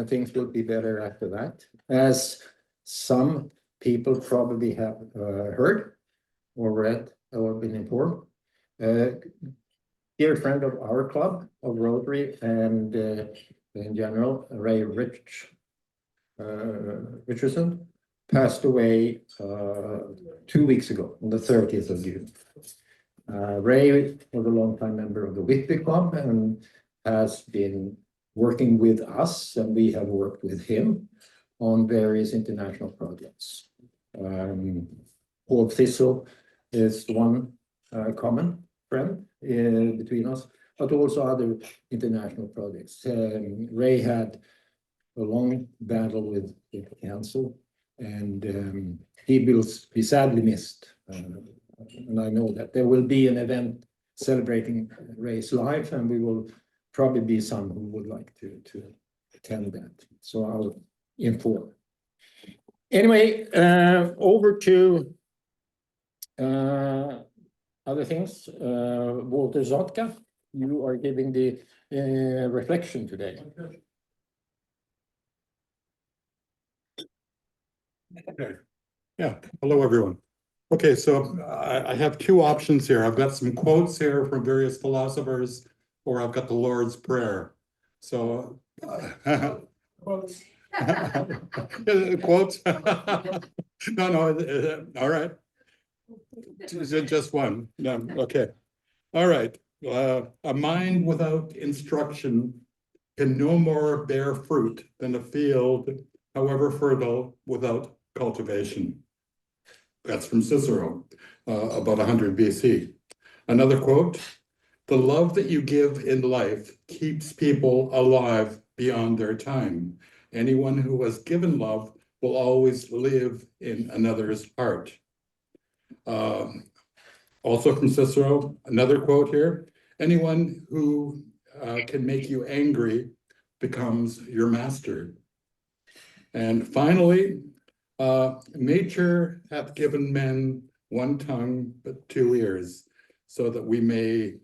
things will be better after that, as some people probably have heard or read or been informed. Dear friend of our club of Rotary and in general, Ray Rich Richardson, passed away 2 weeks ago, on the 30th of June. Ray was a longtime member of the Whitby Club and has been working with us, and we have worked with him on various international projects. Paul Thistle is one common friend between us, but also other international projects. Ray had a long battle with cancer, and he will be sadly missed. And I know that there will be an event celebrating Ray's life, and we will probably be some who would like to attend that. So I'll inform. Anyway, over to other things. Walter Zotka, you are giving the reflection today. Okay. Yeah, hello, everyone. Okay, so I have two options here. I've got some quotes here from various philosophers, or I've got the Lord's Prayer. So quotes? No, all right. Is it just one? No, okay. All right. A mind without instruction can no more bear fruit than a field, however fertile, without cultivation. That's from Cicero, about 100 BC. Another quote, the love that you give in life keeps people alive beyond their time. Anyone who has given love will always live in another's heart. Also from Cicero, another quote here, anyone who can make you angry becomes your master. And finally, nature hath given men one tongue, but 2 ears, so that we may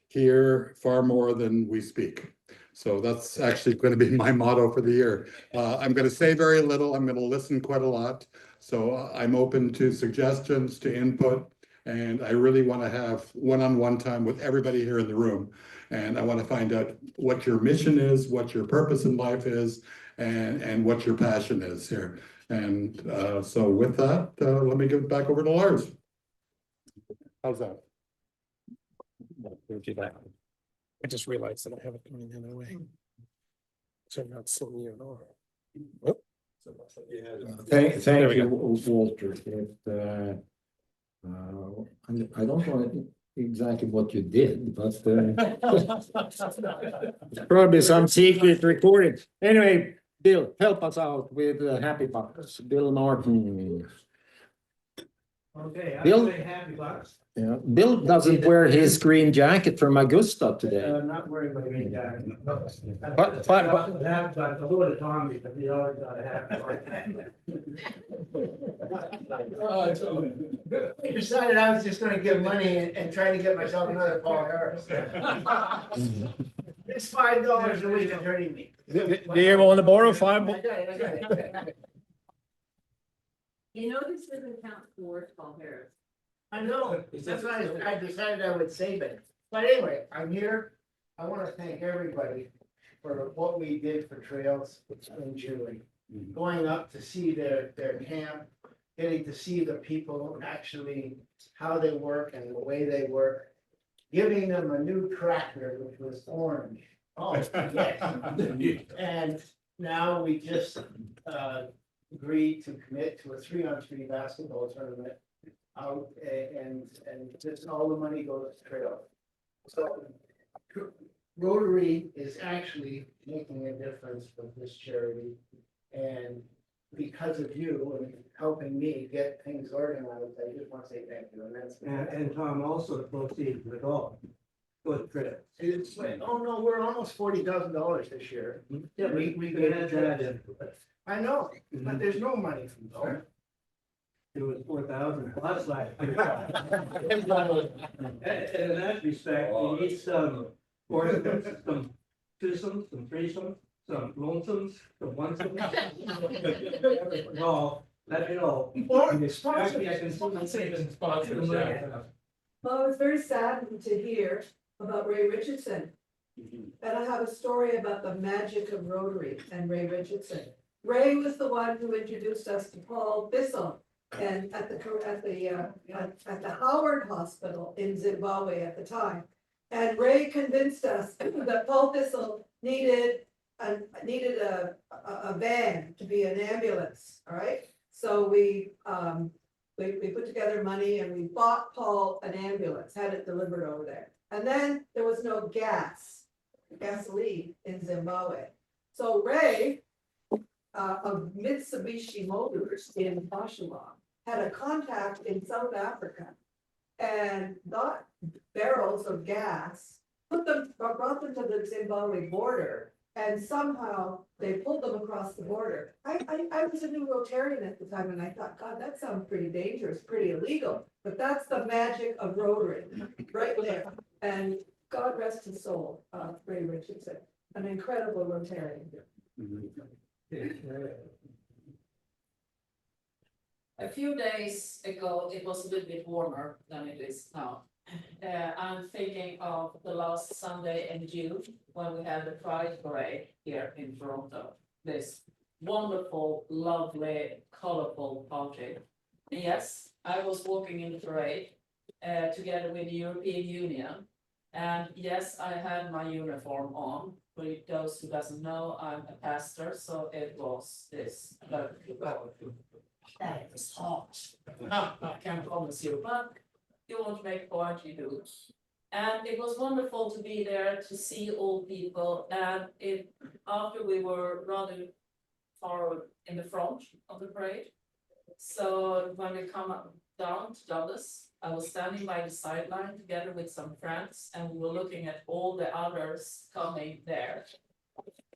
hear far more than we speak. So that's actually going to be my motto for the year. I'm going to say very little. I'm going to listen quite a lot. So I'm open to suggestions, to input, and I really want to have one-on-one time with everybody here in the room. And I want to find out what your mission is, what your purpose in life is, and what your passion is here. And so with that, let me give it back over to Lars. How's that? I just realized that I have it going the other way. So I'm not seeing you at all. Thank you, Walter. I don't know exactly what you did, but probably some secret recording. Anyway, Bill, help us out with Happy Bucks. Bill Martin. Okay, Bill? I'm say happy bucks. Yeah, Bill doesn't wear his green jacket from Augusta today. I'm not worried about green jacket. But I flew to Tommy, but he always got a hat. I decided I was just gonna give money and try to get myself another Paul Harris. It's $5 a week attorney me. Do you want to borrow $5? I got it. You know, this doesn't count towards Paul Harris. I know, that's why I decided I would save it. But anyway, I'm here. I want to thank everybody for what we did for trails in Julie. Going up to see their camp, getting to see the people actually, how they work and the way they work. Giving them a new tractor, which was orange. Oh, yes. And now we just agreed to commit to a 3-on-3 basketball tournament out, and just all the money goes to trail. So Rotary is actually making a difference with this charity, and because of you and helping me get things organized, I just want to say thank you. And that's And Tom, also the proceeds with all. Good trip. oh no, we're almost $40,000 this year. Yeah, we could add get that into it. I know, but there's no money from there. It was 4,000 plus last year. And in that respect, you need some ornaments, some twosomes, some threesomes, some lonesomes, some onesomes. No, let me know. Actually, I can see my savings sponsors. Well, I was very saddened to hear about Ray Richardson. And I have a story about the magic of Rotary and Ray Richardson. Ray was the one who introduced us to Paul Bissell. And at the Howard Hospital in Zimbabwe at the time. And Ray convinced us that Paul Bissell needed a van to be an ambulance, all right? So we put together money and we bought Paul an ambulance, had it delivered over there. And then there was no gasoline in Zimbabwe. So Ray, of Mitsubishi Motors in Oshawa, had a contact in South Africa and got barrels of gas, brought them to the Zimbabwe border, and somehow they pulled them across the border. I was a new Rotarian at the time, and I thought, God, that sounds pretty dangerous, pretty illegal, but that's the magic of Rotary, right there. And God rest his soul, Ray Richardson, an incredible Rotarian. A few days ago, it was a little bit warmer than it is now. I'm thinking of the last Sunday in June when we had the Pride Parade here in Toronto. This wonderful, lovely, colorful party. And yes, I was walking in the parade together with the European Union. And yes, I had my uniform on. For those who doesn't know, I'm a pastor, so it was this. That was hot. I can't promise you, but you want to make a point, you do. And it was wonderful to be there to see all people. And after we were rather far in the front of the parade. So when we come down to Dallas, I was standing by the sideline together with some friends, and we were looking at all the others coming there.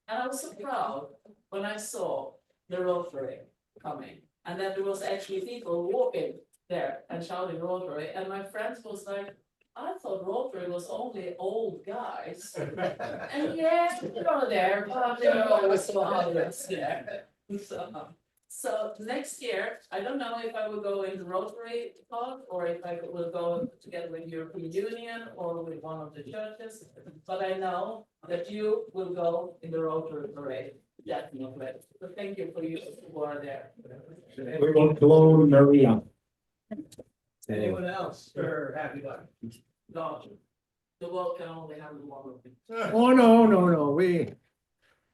And I was so proud when I saw the Rotary coming. And then there was actually people walking there and shouting Rotary. And my friends was like, I thought Rotary was only old guys. And yeah, they're there, but there are always some others there. So next year, I don't know if I will go in the Rotary part or if I will go together with European Union or with one of the churches. But I know that you will go in the Rotary parade. Definitely. So thank you for you who are there. We will clone Maria. Anyone else? Sure, happy luck. No, the world can only handle one of them. Oh, no,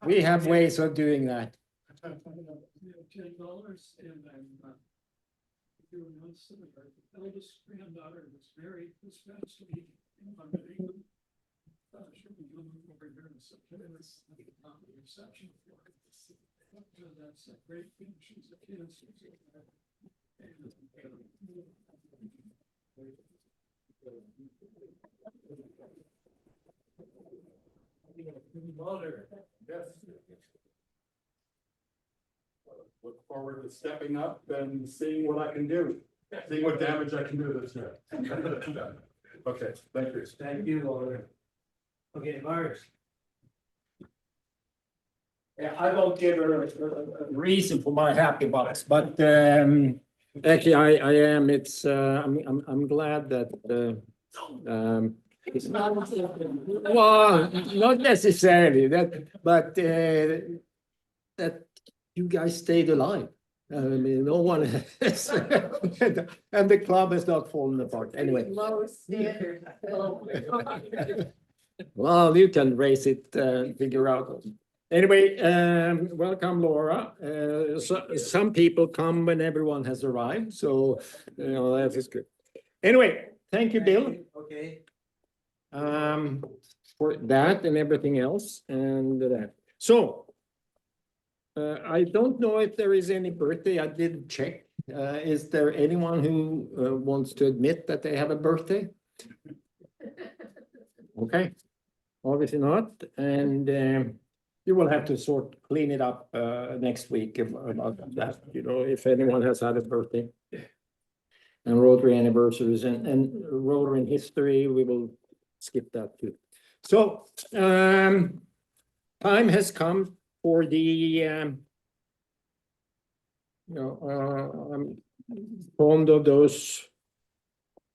we have ways of doing that. $10 and I'm doing one similar. The eldest granddaughter was married this past week in London. She'll be coming over here in September. The reception for it. That's a great thing. She's a kid. Yes. Look forward to stepping up and seeing what I can do, seeing what damage I can do this year. Okay, thank you. Thank you, Walter. Okay, Mars. Yeah, I won't give her a reason for my happy box, but actually I am. It's I'm glad that well, not necessarily that, but that you guys stayed alive. I mean, no one has, and the club has not fallen apart. Anyway. Low standard. Well, you can raise it, figure out. Anyway, welcome, Laura. Some people come when everyone has arrived, so you know that is good. Anyway, thank you, Bill. Okay. For that and everything else, and that. So, I don't know if there is any birthday. I didn't check. Is there anyone who wants to admit that they have a birthday? Okay, obviously not, and you will have to clean it up next week about that. You know, if anyone has had a birthday and Rotary anniversaries and Rotary history, we will skip that too. So time has come for the I'm fond of those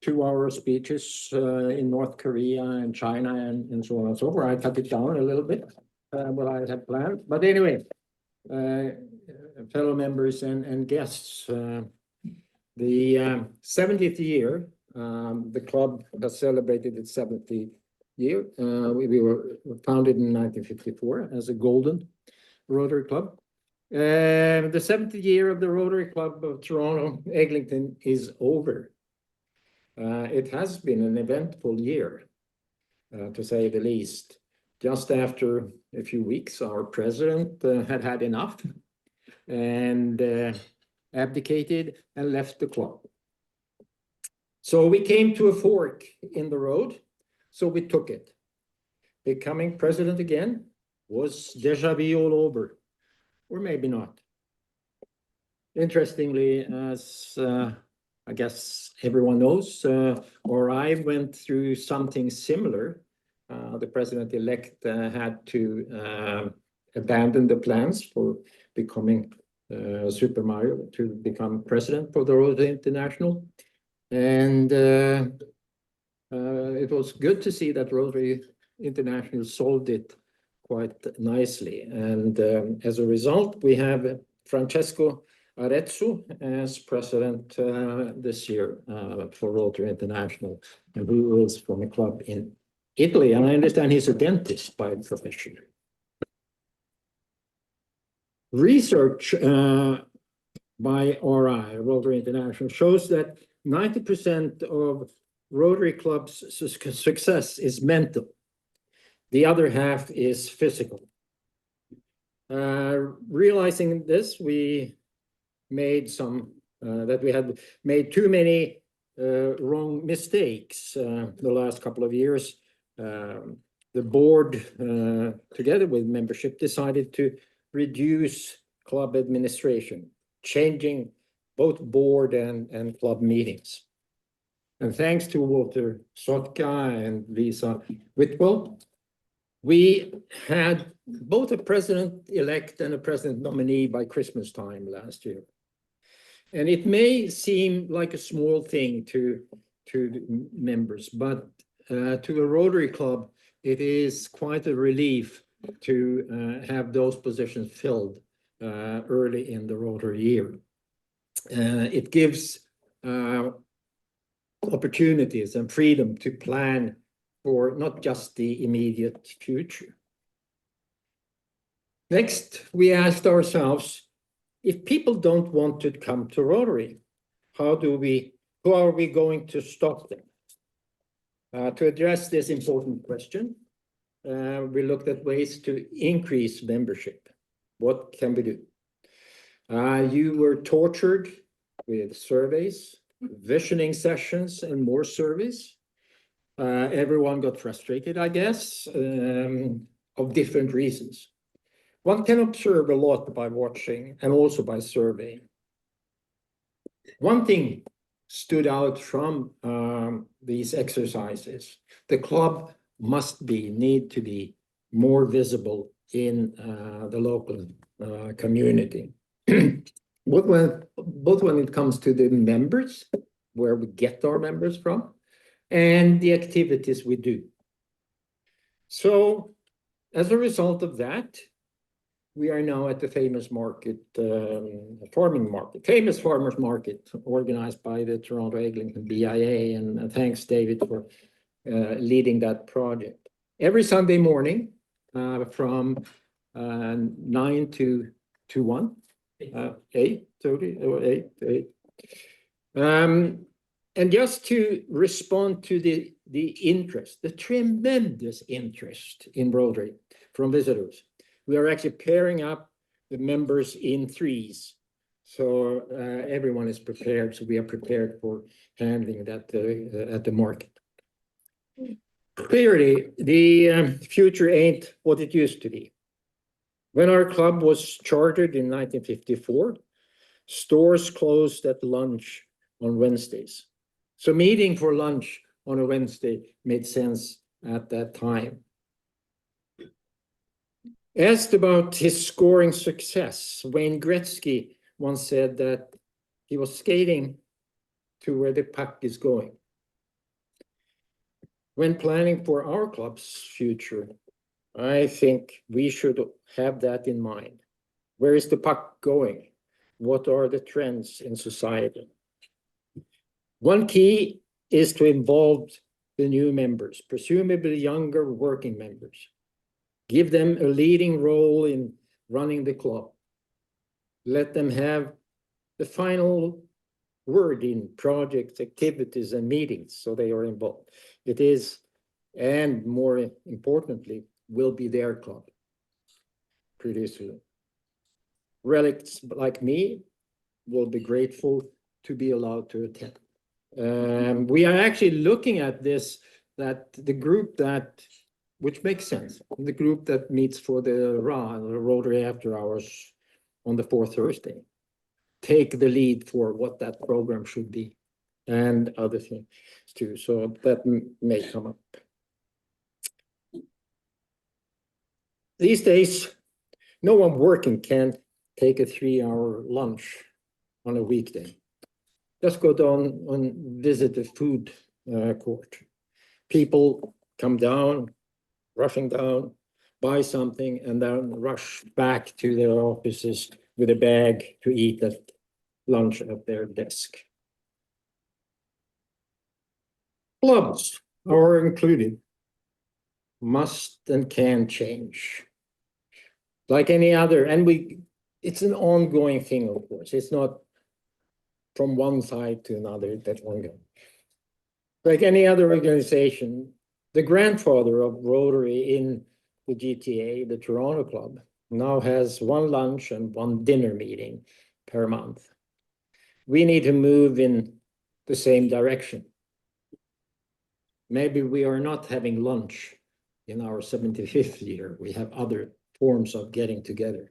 2-hour speeches in North Korea and China and so on and so forth. I cut it down a little bit, what I had planned. But anyway, fellow members and guests. The 70th year, the club has celebrated its 70th year. We were founded in 1954 as a golden Rotary Club. The 70th year of the Rotary Club of Toronto, Eglinton is over. It has been an eventful year, to say the least. Just after a few weeks, our president had enough and abdicated and left the club. So we came to a fork in the road, so we took it. Becoming president again was déjà vu all over, or maybe not. Interestingly, as I guess everyone knows, or I went through something similar. The president-elect had to abandon the plans for becoming Super Mario to become president for the Rotary International. And it was good to see that Rotary International solved it quite nicely. And as a result, we have Francesco Arezzo as president this year for Rotary International, and who is from a club in Italy. And I understand he's a dentist by profession. Research by RI, Rotary International, shows that 90% of Rotary Club's success is mental. The other half is physical. Realizing this, we made that we had made too many wrong mistakes the last couple of years. The board, together with membership, decided to reduce club administration, changing both board and club meetings. And thanks to Walter Sotka and Lisa Whitwell, we had both a president-elect and a president nominee by Christmas time last year. And it may seem like a small thing to members, but to a Rotary Club, it is quite a relief to have those positions filled early in the Rotary year. It gives opportunities and freedom to plan for not just the immediate future. Next, we asked ourselves, if people don't want to come to Rotary, how are we going to stop them? To address this important question, we looked at ways to increase membership. What can we do? You were tortured with surveys, visioning sessions, and more surveys. Everyone got frustrated, I guess, of different reasons. One can observe a lot by watching and also by surveying. One thing stood out from these exercises. The club need to be more visible in the local community. Both when it comes to the members, where we get our members from, and the activities we do. So as a result of that, we are now at the famous famous farmers market organized by the Toronto Eglinton BIA, and thanks David for leading that project. Every Sunday morning from 9 to 1, 8:30 or 8. And just to respond to the interest, the tremendous interest in Rotary from visitors, we are actually pairing up the members in threes. So everyone is prepared. So we are prepared for handling that at the market. Clearly, the future ain't what it used to be. When our club was chartered in 1954, stores closed at lunch on Wednesdays. So meeting for lunch on a Wednesday made sense at that time. Asked about his scoring success, Wayne Gretzky once said that he was skating to where the puck is going. When planning for our club's future, I think we should have that in mind. Where is the puck going? What are the trends in society? One key is to involve the new members, presumably younger working members. Give them a leading role in running the club. Let them have the final word in projects, activities, and meetings, so they are involved. It is, and more importantly, will be their club pretty soon. Relics like me will be grateful to be allowed to attend. We are actually looking at this, that the group that, which makes sense, the group that meets for the Rotary After Hours on the fourth Thursday, take the lead for what that program should be and other things too. So that may come up. These days, no one working can take a 3-hour lunch on a weekday. Just go down and visit the food court. People come down, rushing down, buy something, and then rush back to their offices with a bag to eat at lunch at their desk. Clubs are included. Must and can change. Like any other, and it's an ongoing thing, of course. It's not from one side to another that's ongoing. Like any other organization, the grandfather of Rotary in the GTA, the Toronto Club, now has one lunch and one dinner meeting per month. We need to move in the same direction. Maybe we are not having lunch in our 75th year. We have other forms of getting together.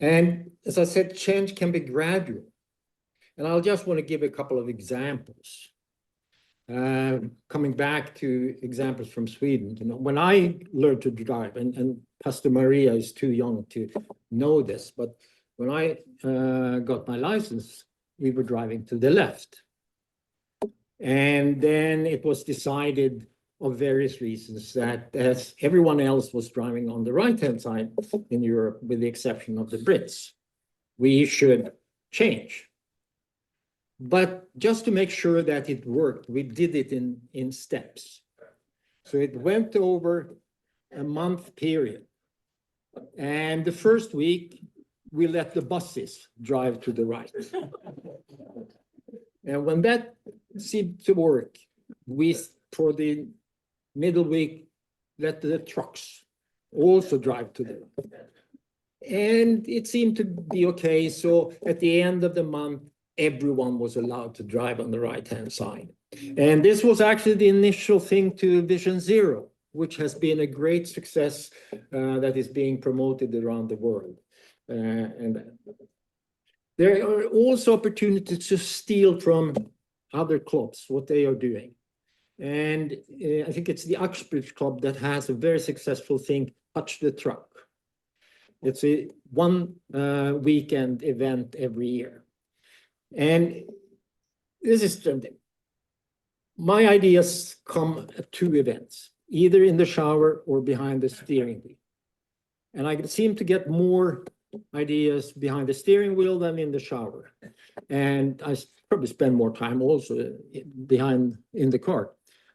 And as I said, change can be gradual. And I'll just want to give a couple of examples. Coming back to examples from Sweden, when I learned to drive, and Pastor Maria is too young to know this, but when I got my license, we were driving to the left. And then it was decided of various reasons that as everyone else was driving on the right-hand side in Europe, with the exception of the Brits, we should change. But just to make sure that it worked, we did it in steps. So it went over a month period. And the first week, we let the buses drive to the right. And when that seemed to work, we, for the middle week, let the trucks also drive to the right. And it seemed to be okay. So at the end of the month, everyone was allowed to drive on the right-hand side. And this was actually the initial thing to Vision Zero, which has been a great success that is being promoted around the world. And there are also opportunities to steal from other clubs, what they are doing. And I think it's the Uxbridge Club that has a very successful thing, Touch the Truck. It's a one weekend event every year. And this is my ideas come at two events, either in the shower or behind the steering wheel. And I seem to get more ideas behind the steering wheel than in the shower. And I probably spend more time also behind in the car.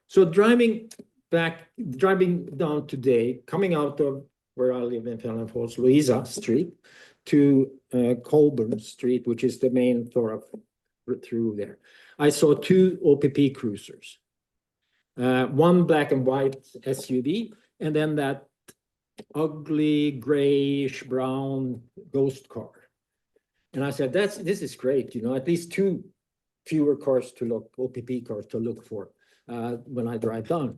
So driving down today, coming out of where I live in Fenland Falls, Louisa Street, to Colburn Street, which is the main thoroughfare through there. I saw two OPP cruisers, one black and white SUV, and then that ugly grayish brown ghost car. And I said, this is great, at least two fewer cars to look, OPP cars to look for when I drive down.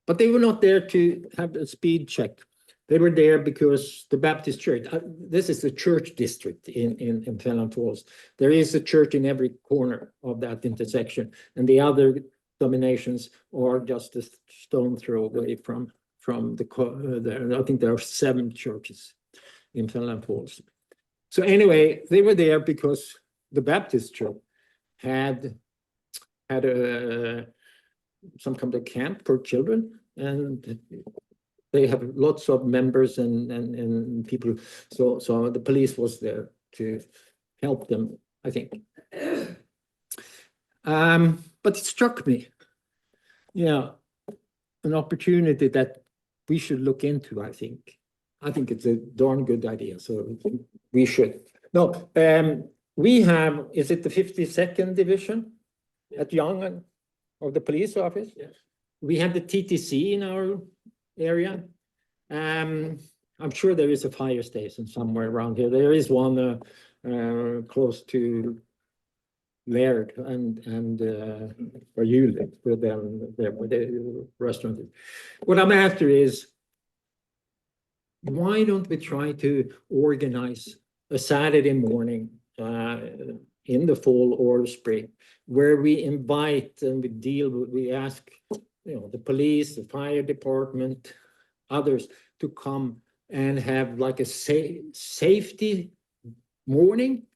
But they were not there to have a speed check. They were there because the Baptist church, this is the church district in Fenland Falls. There is a church in every corner of that intersection, and the other dominations are just a stone throw away from I think there are 7 churches in Fenland Falls. So anyway, they were there because the Baptist church had some kind of camp for children, and they have lots of members and people, so the police was there to help them, I think. But it struck me, yeah, an opportunity that we should look into, I think. I think it's a darn good idea, so we should. No, we have, is it the 52nd division at Young of the police office? Yes. We have the TTC in our area. I'm sure there is a fire station somewhere around here. There is one close to Laird and where you live, with them there where the restaurant is. What I'm after is, why don't we try to organize a Saturday morning in the fall or spring, where we invite and we ask, the police, the fire department, others to come and have like a safety morning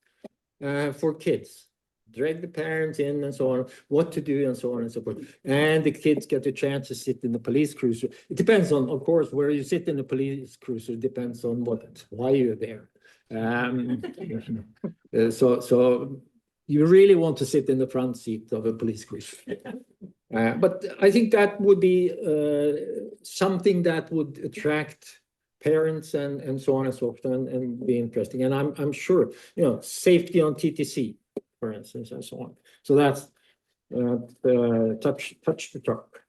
for kids. Drag the parents in and so on, what to do and so on and so forth. And the kids get a chance to sit in the police cruiser. It depends on, of course, where you sit in the police cruiser, depends on why you're there. So you really want to sit in the front seat of a police cruiser. But I think that would be something that would attract parents and so on and so forth and be interesting. And I'm sure, safety on TTC, for instance, and so on. So that's touch the truck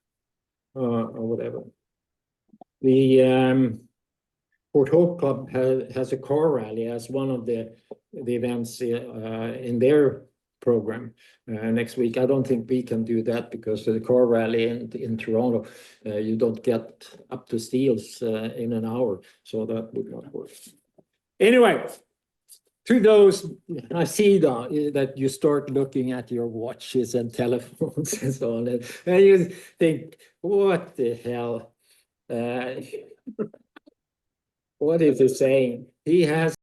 or whatever. The Port Hope Club has a car rally as one of the events in their program next week. I don't think we can do that because the car rally in Toronto, you don't get up to Steeles in an hour, so that would not work. Anyway, to those, I see that you start looking at your watches and telephones and so on, and you think, what the hell? What is he saying? He has